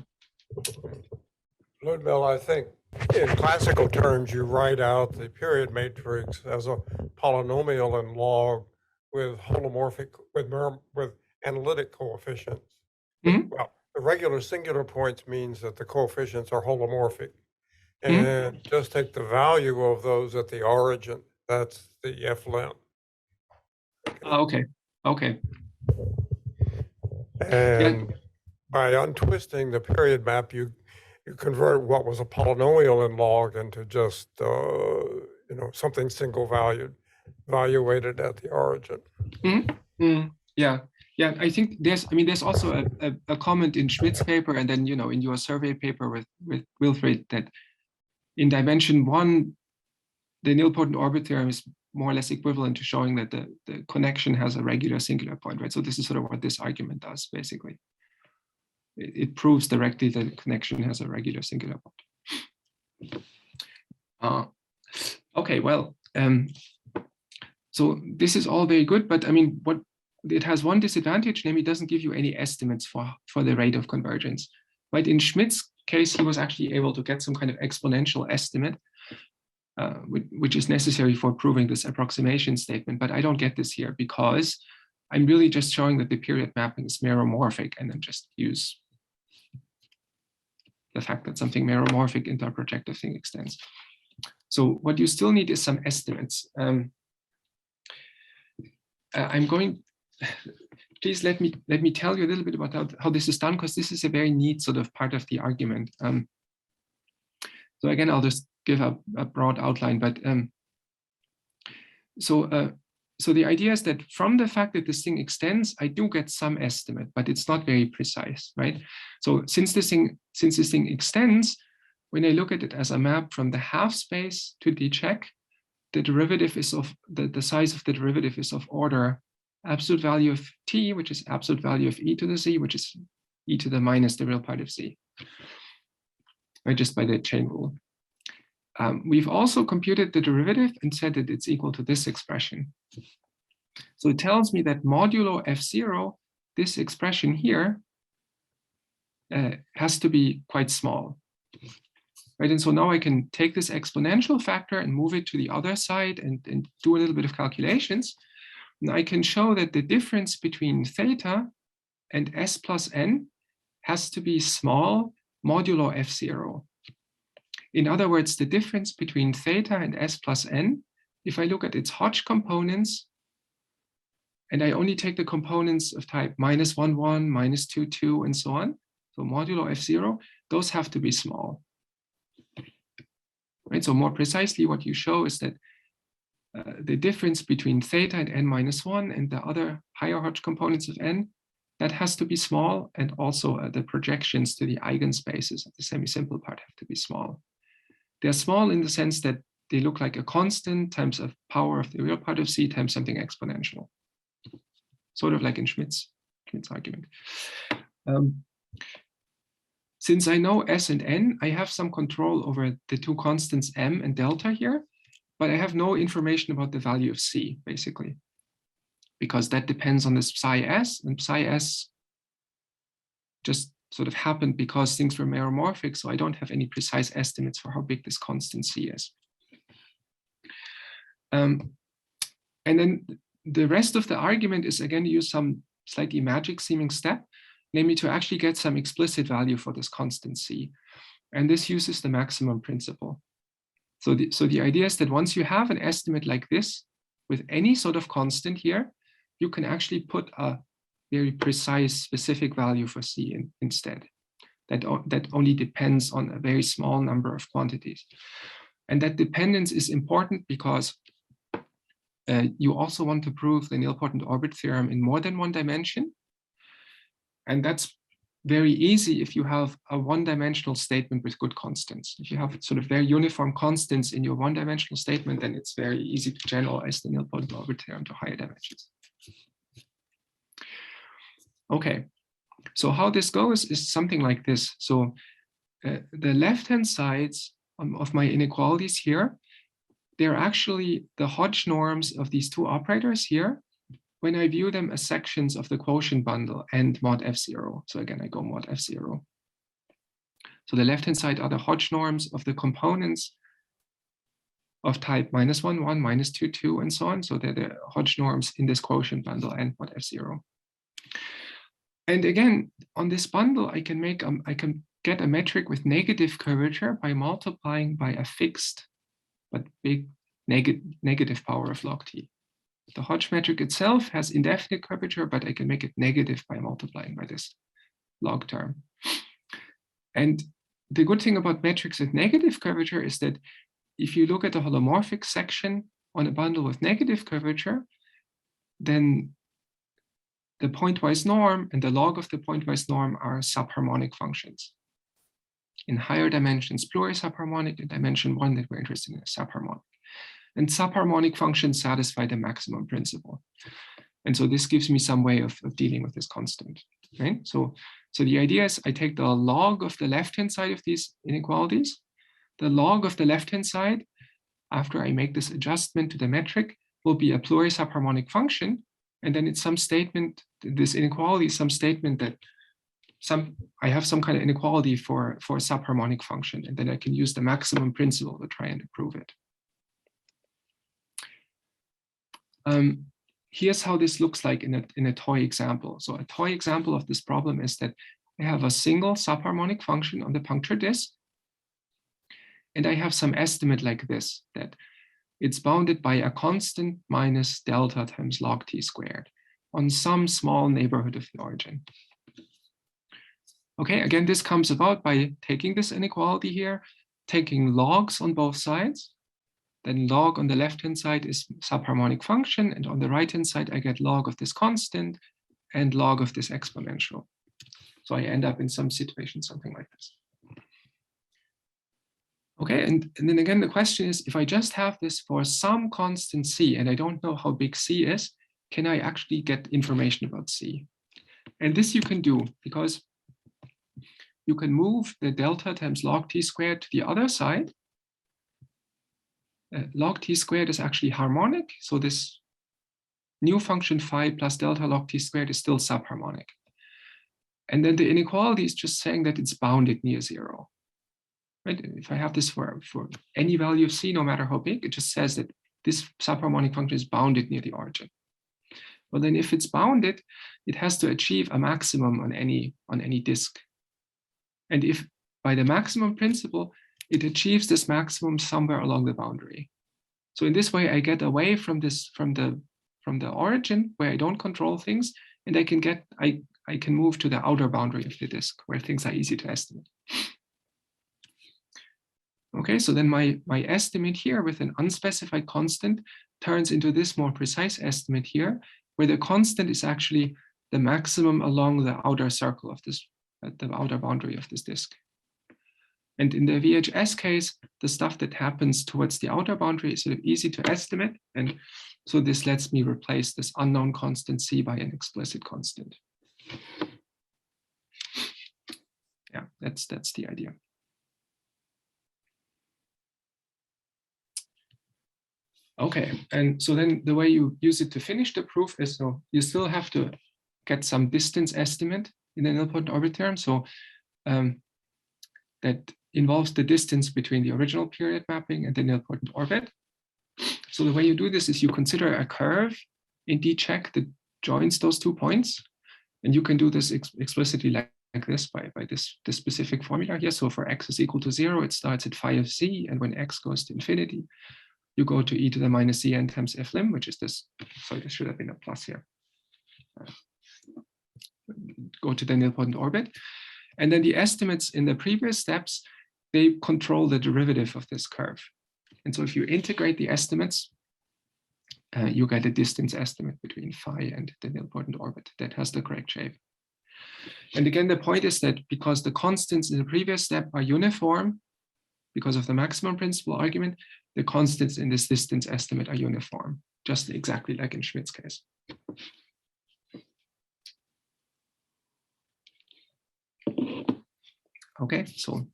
S4: Ludmil, I think in classical terms, you write out the period matrix as a polynomial in log with holomorphic, with analytic coefficients.
S2: Mm-hmm.
S4: Well, the regular singular points means that the coefficients are holomorphic. And just take the value of those at the origin. That's the FLM.
S2: Okay.
S4: And by untwisting the period map, you convert what was a polynomial in log into just something single valued, evaluated at the origin.
S2: Yeah. I think there's also a comment in Schmid's paper, and then in your survey paper with Wilfried, that in dimension 1, the nilpotent orbit theorem is more or less equivalent to showing that the connection has a regular singular point, right? So this is sort of what this argument does, basically. It proves directly that the connection has a regular singular point. Okay, well, so this is all very good, but what it has one disadvantage, namely it doesn't give you any estimates for the rate of convergence. Right? In Schmid's case, he was actually able to get some kind of exponential estimate, which is necessary for proving this approximation statement, but I don't get this here because I'm really just showing that the period mapping is meromorphic, and then just use the fact that something meromorphic into a projective thing extends. So what you still need is some estimates. Please let me tell you a little bit about how this is done, because this is a very neat sort of part of the argument. So again, I'll just give a broad outline, but so the idea is that from the fact that this thing extends, I do get some estimate, but it's not very precise, right? So since this thing extends, when I look at it as a map from the half space to the check, the derivative is of the size of the derivative is of order absolute value of t, which is absolute value of e to the z, which is e to the minus the real part of z, right? Just by the chain rule. We've also computed the derivative and said that it's equal to this expression. So it tells me that modulo f0, this expression here, has to be quite small. Right, and so now I can take this exponential factor and move it to the other side and do a little bit of calculations. And I can show that the difference between theta and s plus n has to be small modulo f0. In other words, the difference between theta and s plus n, if I look at its Hodge components, and I only take the components of type -1, 1, -2, 2, and so on, so modulo f0, those have to be small. Right, so more precisely, what you show is that the difference between theta and n-1 and the other higher Hodge components of n, that has to be small, and also the projections to the eigenspaces of the semi-simple part have to be small. They're small in the sense that they look like a constant times a power of the real part of c times something exponential, sort of like in Schmid's argument. Since I know s and n, I have some control over the two constants m and delta here, but I have no information about the value of c, basically, because that depends on this psi s, and psi s just sort of happened because things were meromorphic, so I don't have any precise estimates for how big this constant c is. And then the rest of the argument is, again, use some slightly magic seeming step, namely to actually get some explicit value for this constant c. And this uses the maximum principle. So the idea is that once you have an estimate like this, with any sort of constant here, you can actually put a very precise specific value for c instead. That only depends on a very small number of quantities. And that dependence is important because you also want to prove the nilpotent orbit theorem in more than one dimension. And that's very easy if you have a one-dimensional statement with good constants. If you have sort of very uniform constants in your one-dimensional statement, then it's very easy to generalize the nilpotent orbit theorem to higher dimensions. Okay, so how this goes is something like this. So the left-hand sides of my inequalities here, they're actually the Hodge norms of these two operators here, when I view them as sections of the quotient bundle and mod f0. So again, I go mod f0. So the left-hand side are the Hodge norms of the components of type -1, 1, -2, 2, and so on. So they're the Hodge norms in this quotient bundle and mod f0. And again, on this bundle, I can get a metric with negative curvature by multiplying by a fixed but big negative power of log t. The Hodge metric itself has indefinite curvature, but I can make it negative by multiplying by this log term. And the good thing about metrics with negative curvature is that if you look at the holomorphic section on a bundle with negative curvature, then the pointwise norm and the log of the pointwise norm are subharmonic functions. In higher dimensions, plurisubharmonic, in dimension 1 that we're interested in is subharmonic. And subharmonic functions satisfy the maximum principle. And so this gives me some way of dealing with this constant, right? So the idea is I take the log of the left-hand side of these inequalities. The log of the left-hand side, after I make this adjustment to the metric, will be a plurisubharmonic function. And then it's some statement, this inequality is some statement that I have some kind of inequality for a subharmonic function. And then I can use the maximum principle to try and prove it. Here's how this looks like in a toy example. So a toy example of this problem is that I have a single subharmonic function on the puncture disk, and I have some estimate like this, that it's bounded by a constant minus delta times log t squared on some small neighborhood of the origin. Okay, again, this comes about by taking this inequality here, taking logs on both sides. Then log on the left-hand side is subharmonic function, and on the right-hand side, I get log of this constant and log of this exponential. So I end up in some situation, something like this. Okay, and then again, the question is, if I just have this for some constant c, and I don't know how big c is, can I actually get information about c? And this you can do, because you can move the delta times log t squared to the other side. Log t squared is actually harmonic, so this new function phi plus delta log t squared is still subharmonic. And then the inequality is just saying that it's bounded near 0. Right? If I have this for any value of c, no matter how big, it just says that this subharmonic function is bounded near the origin. Well, then if it's bounded, it has to achieve a maximum on any disk. And if by the maximum principle, it achieves this maximum somewhere along the boundary. So in this way, I get away from the origin where I don't control things, and I can move to the outer boundary of the disk where things are easy to estimate. Okay, so then my estimate here with an unspecified constant turns into this more precise estimate here, where the constant is actually the maximum along the outer circle of this, the outer boundary of this disk. And in the VHS case, the stuff that happens towards the outer boundary is sort of easy to estimate. And so this lets me replace this unknown constant c by an explicit constant. Yeah, that's the idea. Okay, and so then the way you use it to finish the proof is, so you still have to get some distance estimate in the nilpotent orbit theorem. So that involves the distance between the original period mapping and the nilpotent orbit. So the way you do this is you consider a curve in D check that joins those 2 points. And you can do this explicitly like this by this specific formula here. So for x is equal to 0, it starts at phi of z. And when x goes to infinity, you go to e to the minus zn times f lim, which is this. Sorry, this should have been a plus here. Go to the nilpotent orbit. And then the estimates in the previous steps, they control the derivative of this curve. And so if you integrate the estimates, you get a distance estimate between phi and the nilpotent orbit that has the correct shape. And again, the point is that because the constants in the previous step are uniform, because of the maximum principle argument, the constants in this distance estimate are uniform, just exactly like in Schmid's case. Okay, so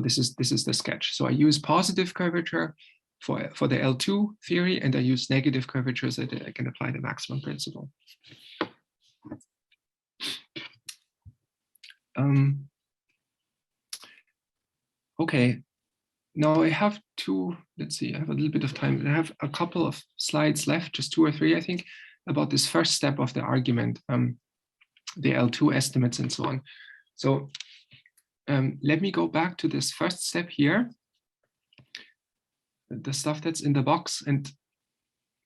S2: this is the sketch. So I use positive curvature for the L2 theory, and I use negative curvature so that I can apply the maximum principle. Okay, now I have let's see, I have a little bit of time. I have a couple of slides left, just 2 or 3, I think, about this first step of the argument, the L2 estimates and so on. So let me go back to this first step here, the stuff that's in the box, and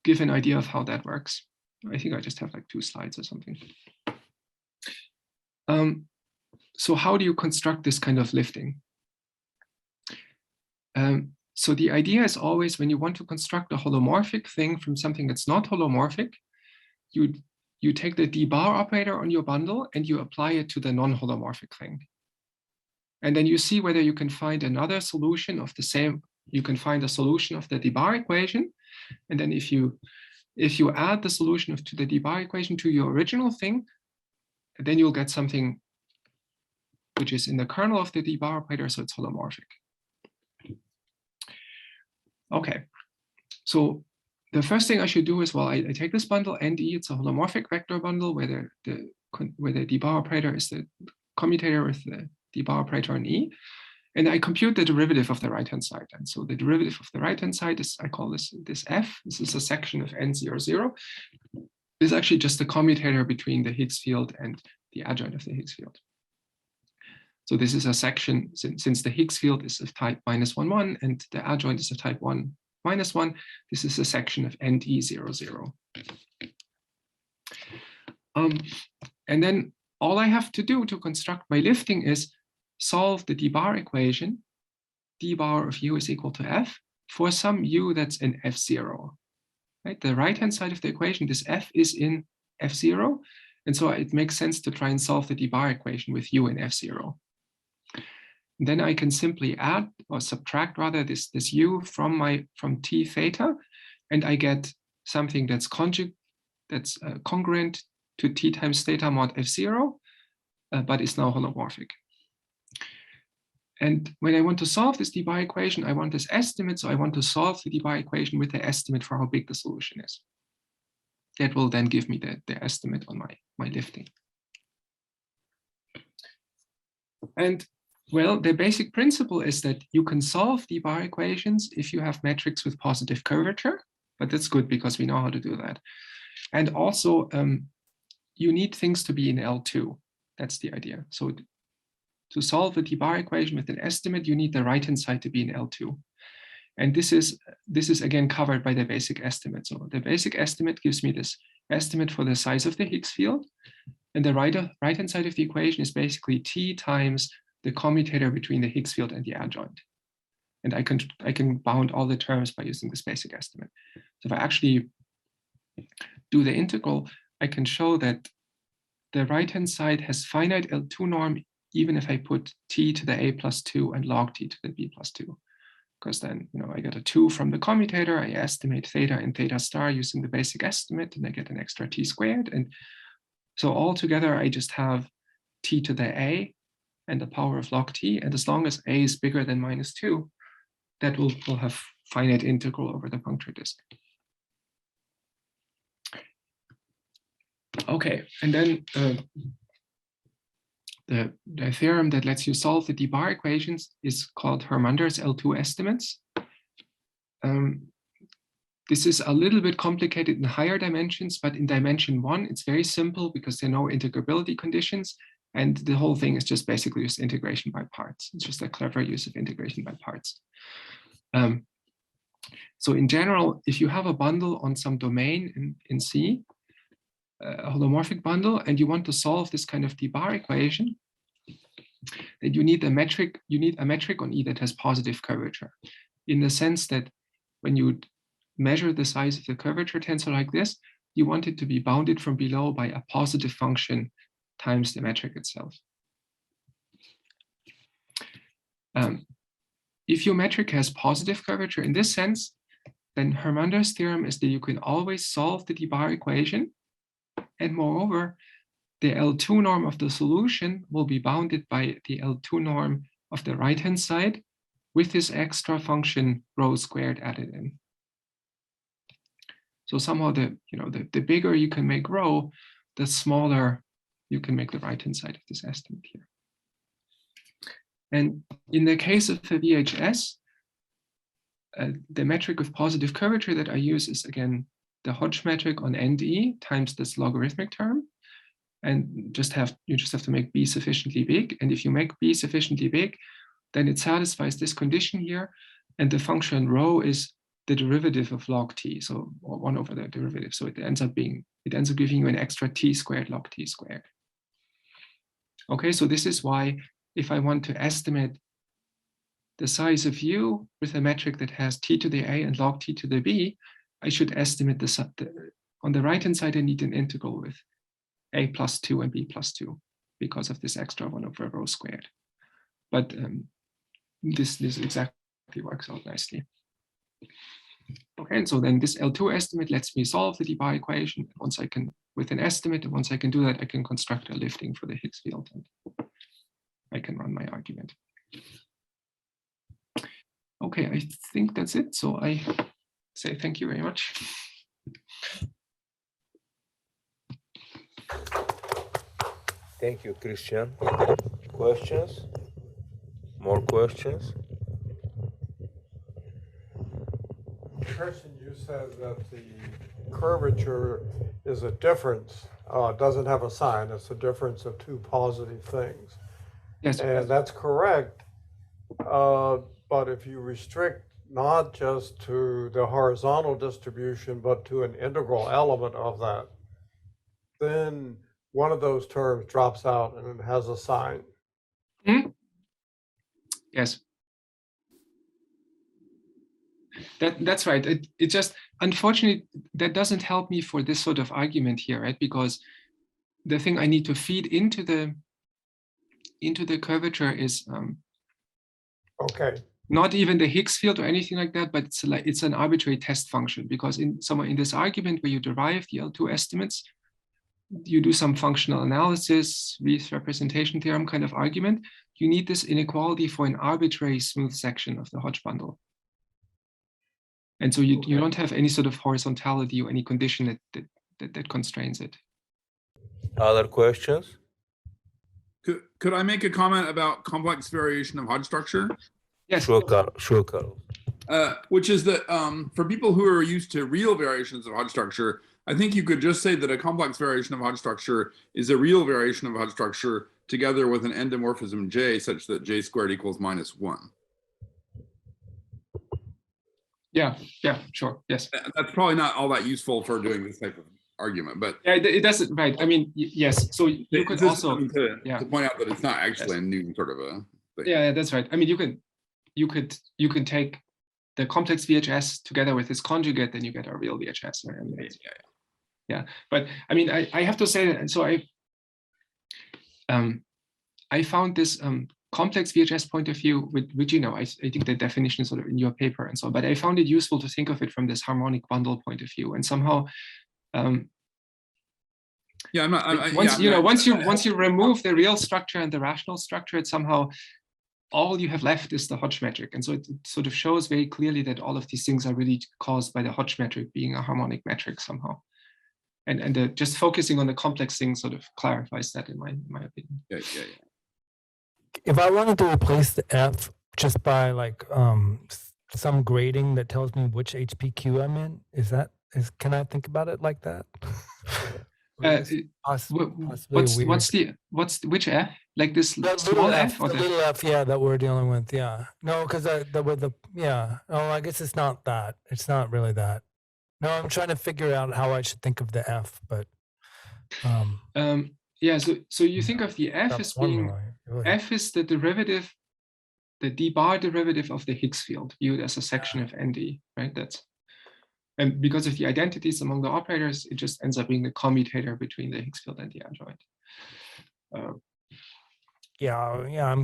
S2: give an idea of how that works. I think I just have like 2 slides or something. So how do you construct this kind of lifting? So the idea is always, when you want to construct a holomorphic thing from something that's not holomorphic, you take the d-bar operator on your bundle and you apply it to the non-holomorphic thing. And then you see whether you can find another solution of the same, you can find a solution of the d-bar equation. And then if you add the solution to the d-bar equation to your original thing, then you'll get something which is in the kernel of the d-bar operator, so it's holomorphic. Okay, so the first thing I should do is, well, I take this bundle ND, it's a holomorphic vector bundle where the d-bar operator is the commutator with the d-bar operator in E, and I compute the derivative of the right-hand side. And so the derivative of the right-hand side is, I call this F. This is a section of N00. It's actually just the commutator between the Higgs field and the adjoint of the Higgs field. So this is a section, since the Higgs field is of type -1, 1, and the adjoint is of type 1, -1, this is a section of ND00. And then all I have to do to construct my lifting is solve the d-bar equation d bar of u is equal to f for some u that's in f0. Right? The right-hand side of the equation, this f is in f0, and so it makes sense to try and solve the d bar equation with u in f0. And then I can simply add or subtract rather this u from t theta, and I get something that's congruent to t times theta mod f0, but is now holomorphic. And when I want to solve this d bar equation, I want this estimate, so I want to solve the d bar equation with the estimate for how big the solution is. That will then give me the estimate on my lifting. And well, the basic principle is that you can solve d bar equations if you have metrics with positive curvature, but that's good because we know how to do that. And also, you need things to be in L2. That's the idea. So to solve a d bar equation with an estimate, you need the right-hand side to be in L2. And this is again covered by the basic estimate. So the basic estimate gives me this estimate for the size of the Higgs field. And the right-hand side of the equation is basically t times the commutator between the Higgs field and the adjoint. And I can bound all the terms by using this basic estimate. So if I actually do the integral, I can show that the right-hand side has finite L2 norm, even if I put t to the a plus 2 and log t to the b plus 2. Because then, I get a 2 from the commutator, I estimate theta and theta star using the basic estimate, and I get an extra t squared. And so altogether, I just have t to the a and the power of log t. And as long as a is bigger than -2, that will have finite integral over the puncture disk. Okay, and then the theorem that lets you solve the d bar equations is called Harmonics L2 Estimates. This is a little bit complicated in higher dimensions, but in dimension 1, it's very simple because there are no integrability conditions. And the whole thing is just basically just integration by parts. It's just a clever use of integration by parts. So in general, if you have a bundle on some domain in C, a holomorphic bundle, and you want to solve this kind of d bar equation, then you need a metric on E that has positive curvature, in the sense that when you measure the size of the curvature tensor like this, you want it to be bounded from below by a positive function times the metric itself. If your metric has positive curvature in this sense, then Harmonics' theorem is that you can always solve the d bar equation. And moreover, the L2 norm of the solution will be bounded by the L2 norm of the right-hand side with this extra function rho squared added in. So somehow the bigger you can make rho, the smaller you can make the right-hand side of this estimate here. And in the case of the VHS, the metric with positive curvature that I use is again the Hodge metric on NDE times this logarithmic term. And you just have to make B sufficiently big. And if you make B sufficiently big, then it satisfies this condition here. And the function rho is the derivative of log t, so or 1 over the derivative. So it ends up giving you an extra t squared log t squared. Okay, so this is why if I want to estimate the size of U with a metric that has t to the a and log t to the b, I should estimate on the right-hand side, I need an integral with a plus 2 and b plus 2 because of this extra 1 over rho squared. But this exactly works out nicely. Okay, and so then this L2 estimate lets me solve the d bar equation. Once I can, with an estimate, and once I can do that, I can construct a lifting for the Higgs field and I can run my argument. Okay, I think that's it. So I say thank you very much.
S1: Thank you, Christian. Questions? More questions?
S4: Christian, you said that the curvature is a difference, doesn't have a sign. It's a difference of two positive things.
S2: Yes.
S4: And that's correct. But if you restrict not just to the horizontal distribution, but to an integral element of that, then one of those terms drops out and it has a sign.
S2: Hmm? Yes. That's right. It just, unfortunately, that doesn't help me for this sort of argument here, right? Because the thing I need to feed into the curvature is
S4: Okay.
S2: not even the Higgs field or anything like that, but it's an arbitrary test function, because in this argument where you derive the L2 estimates, you do some functional analysis, Rees representation theorem kind of argument. You need this inequality for an arbitrary smooth section of the Hodge bundle. And so you don't have any sort of horizontality or any condition that constrains it.
S1: Other questions?
S5: Could I make a comment about complex variation of Hodge structure?
S2: Yes.
S1: Sure, Carl.
S5: Which is that for people who are used to real variations of Hodge structure, I think you could just say that a complex variation of Hodge structure is a real variation of Hodge structure together with an endomorphism J such that J squared equals -1.
S2: Yeah, sure, yes.
S5: That's probably not all that useful for doing this type of argument, but
S2: yeah, it doesn't, right? I mean, yes. So you could also
S5: to point out that it's not actually a new sort of a thing.
S2: Yeah, that's right. I mean, you could take the complex VHS together with its conjugate, then you get a real VHS. Right? I mean, yeah. But I mean, I have to say that. And so I found this complex VHS point of view, which I think the definition is sort of in your paper and so on. But I found it useful to think of it from this harmonic bundle point of view, and somehow.
S5: Yeah, I'm not.
S2: Once you remove the real structure and the rational structure, it's somehow all you have left is the Hodge metric, and so it sort of shows very clearly that all of these things are really caused by the Hodge metric being a harmonic metric somehow, and just focusing on the complex thing sort of clarifies that in my opinion.
S5: Yeah.
S3: If I wanted to replace the F just by like some grading that tells me which HPQ I'm in, can I think about it like that?
S2: Which F? Like this small F?
S3: Or the little F, yeah, that we're dealing with, yeah. No, because I guess it's not that. It's not really that. No, I'm trying to figure out how I should think of the F, but.
S2: Yeah, so you think of the F as being, F is the derivative, the d bar derivative of the Higgs field viewed as a section of ND, right? And because of the identities among the operators, it just ends up being the commutator between the Higgs field and the adjoint.
S3: I'm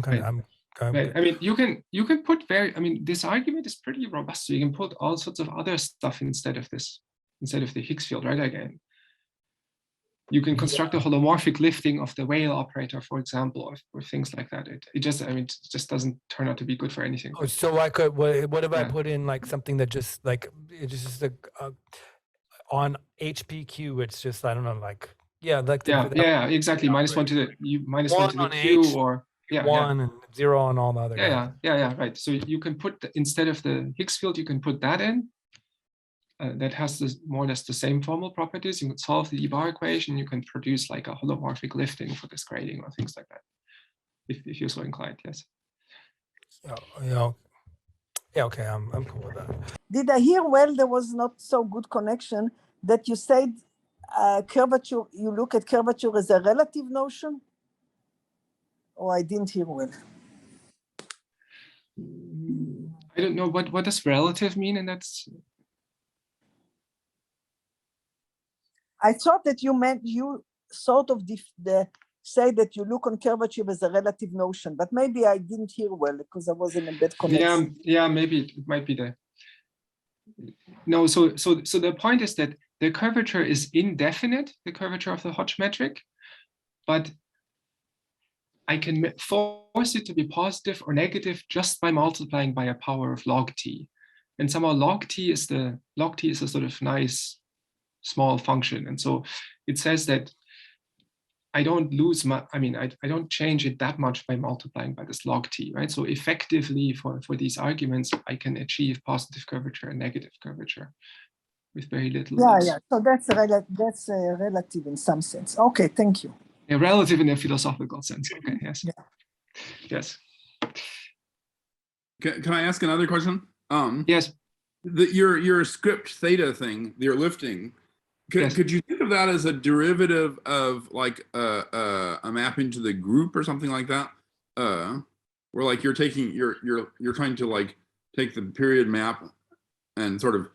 S3: kind of.
S2: Right. I mean, you can put this argument is pretty robust. So you can put all sorts of other stuff instead of the Higgs field, right? Again, you can construct a holomorphic lifting of the Weyl operator, for example, or things like that. It just doesn't turn out to be good for anything.
S3: Oh, so I could. What if I put in like something that just like it's just on HPQ? It's just I don't know, like
S2: exactly. -1 to the -1 to the Q or.
S3: One and 0 on all the other guys.
S2: Yeah, right. So you can put instead of the Higgs field, you can put that in. That has more or less the same formal properties. You can solve the D-bar equation. You can produce like a holomorphic lifting for this grading or things like that, if you're so inclined. Yes.
S3: Yeah. Okay. I'm cool with that.
S6: Did I hear well? There was not so good connection that you said curvature. You look at curvature as a relative notion. Or I didn't hear well.
S2: I don't know what does relative mean, and that's.
S6: I thought that you meant you sort of say that you look on curvature as a relative notion, but maybe I didn't hear well because I was in a bad connection.
S2: Yeah, maybe it might be there. No, so the point is that the curvature is indefinite, the curvature of the Hodge metric, but I can force it to be positive or negative just by multiplying by a power of log t, and somehow log t is a sort of nice small function, and so it says that I don't lose I don't change it that much by multiplying by this log t, right? So effectively for these arguments, I can achieve positive curvature and negative curvature with very little.
S6: Yeah. So that's relative in some sense. Okay, thank you.
S2: Yeah, relative in a philosophical sense. Okay, yes. Yeah. Yes.
S5: Can I ask another question?
S2: Yes.
S5: Your script theta thing, your lifting, could you think of that as a derivative of like a mapping to the group or something like that? Where like you're trying to like take the period map and sort of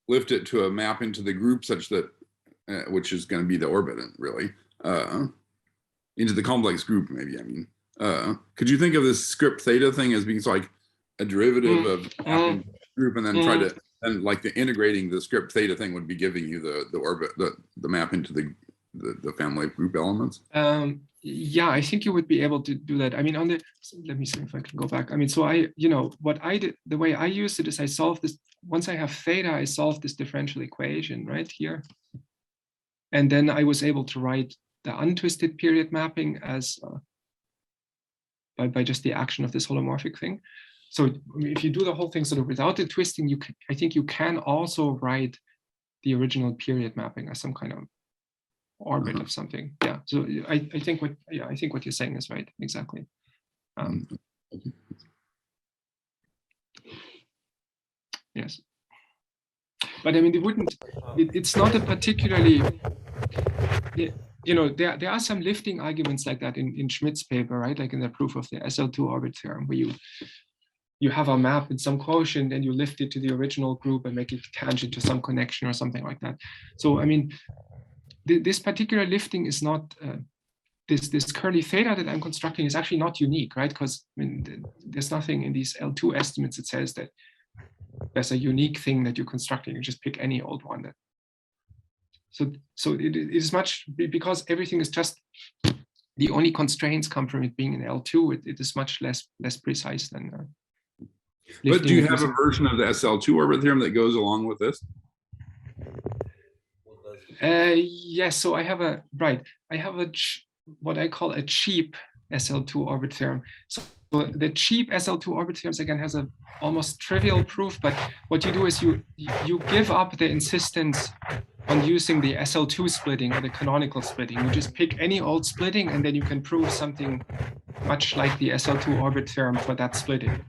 S5: lift it to a map into the group such that, which is going to be the orbit, really, into the complex group, maybe. I mean, could you think of this script theta thing as being like a derivative of the group, and then try to, and like the integrating the script theta thing would be giving you the orbit, the map into the family of group elements?
S2: Yeah, I think you would be able to do that. I mean, on the, so let me see if I can go back. I mean, so what I did, the way I used it is I solved this, once I have theta, I solved this differential equation right here. And then I was able to write the untwisted period mapping as by just the action of this holomorphic thing. So if you do the whole thing sort of without the twisting, you can, I think you can also write the original period mapping as some kind of orbit of something. Yeah. So I think what you're saying is right. Exactly. Yes. But I mean, it wouldn't. It's not a particularly. There are some lifting arguments like that in Schmid's paper, right? Like in the proof of the SL2 orbit theorem, where you have a map in some quotient and you lift it to the original group and make it tangent to some connection or something like that. So I mean, this particular lifting is not this curly theta that I'm constructing is actually not unique, right? Because I mean, there's nothing in these L2 estimates that says that there's a unique thing that you're constructing. You just pick any old one. So it is much, because everything is just, the only constraints come from it being in L2. It is much less precise than.
S5: But do you have a version of the SL2 orbit theorem that goes along with this?
S2: Yes, so I have what I call a cheap SL2 orbit theorem. So the cheap SL2 orbit theorems again has a almost trivial proof, but what you do is you give up the insistence on using the SL2 splitting or the canonical splitting. You just pick any old splitting and then you can prove something much like the SL2 orbit theorem for that splitting.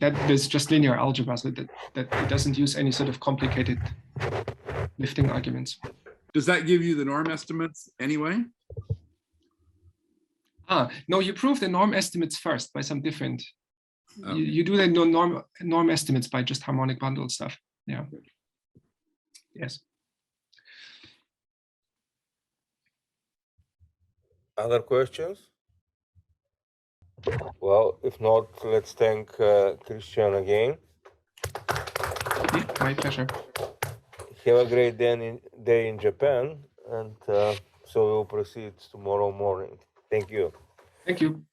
S2: That is just linear algebra, so that it doesn't use any sort of complicated lifting arguments.
S5: Does that give you the norm estimates anyway?
S2: No, you prove the norm estimates first by some different. You do the norm estimates by just harmonic bundle stuff. Yeah. Yes.
S1: Other questions? Well, if not, let's thank Christian again.
S2: My pleasure.
S1: Have a great day in Japan, and so we'll proceed tomorrow morning. Thank you.
S2: Thank you.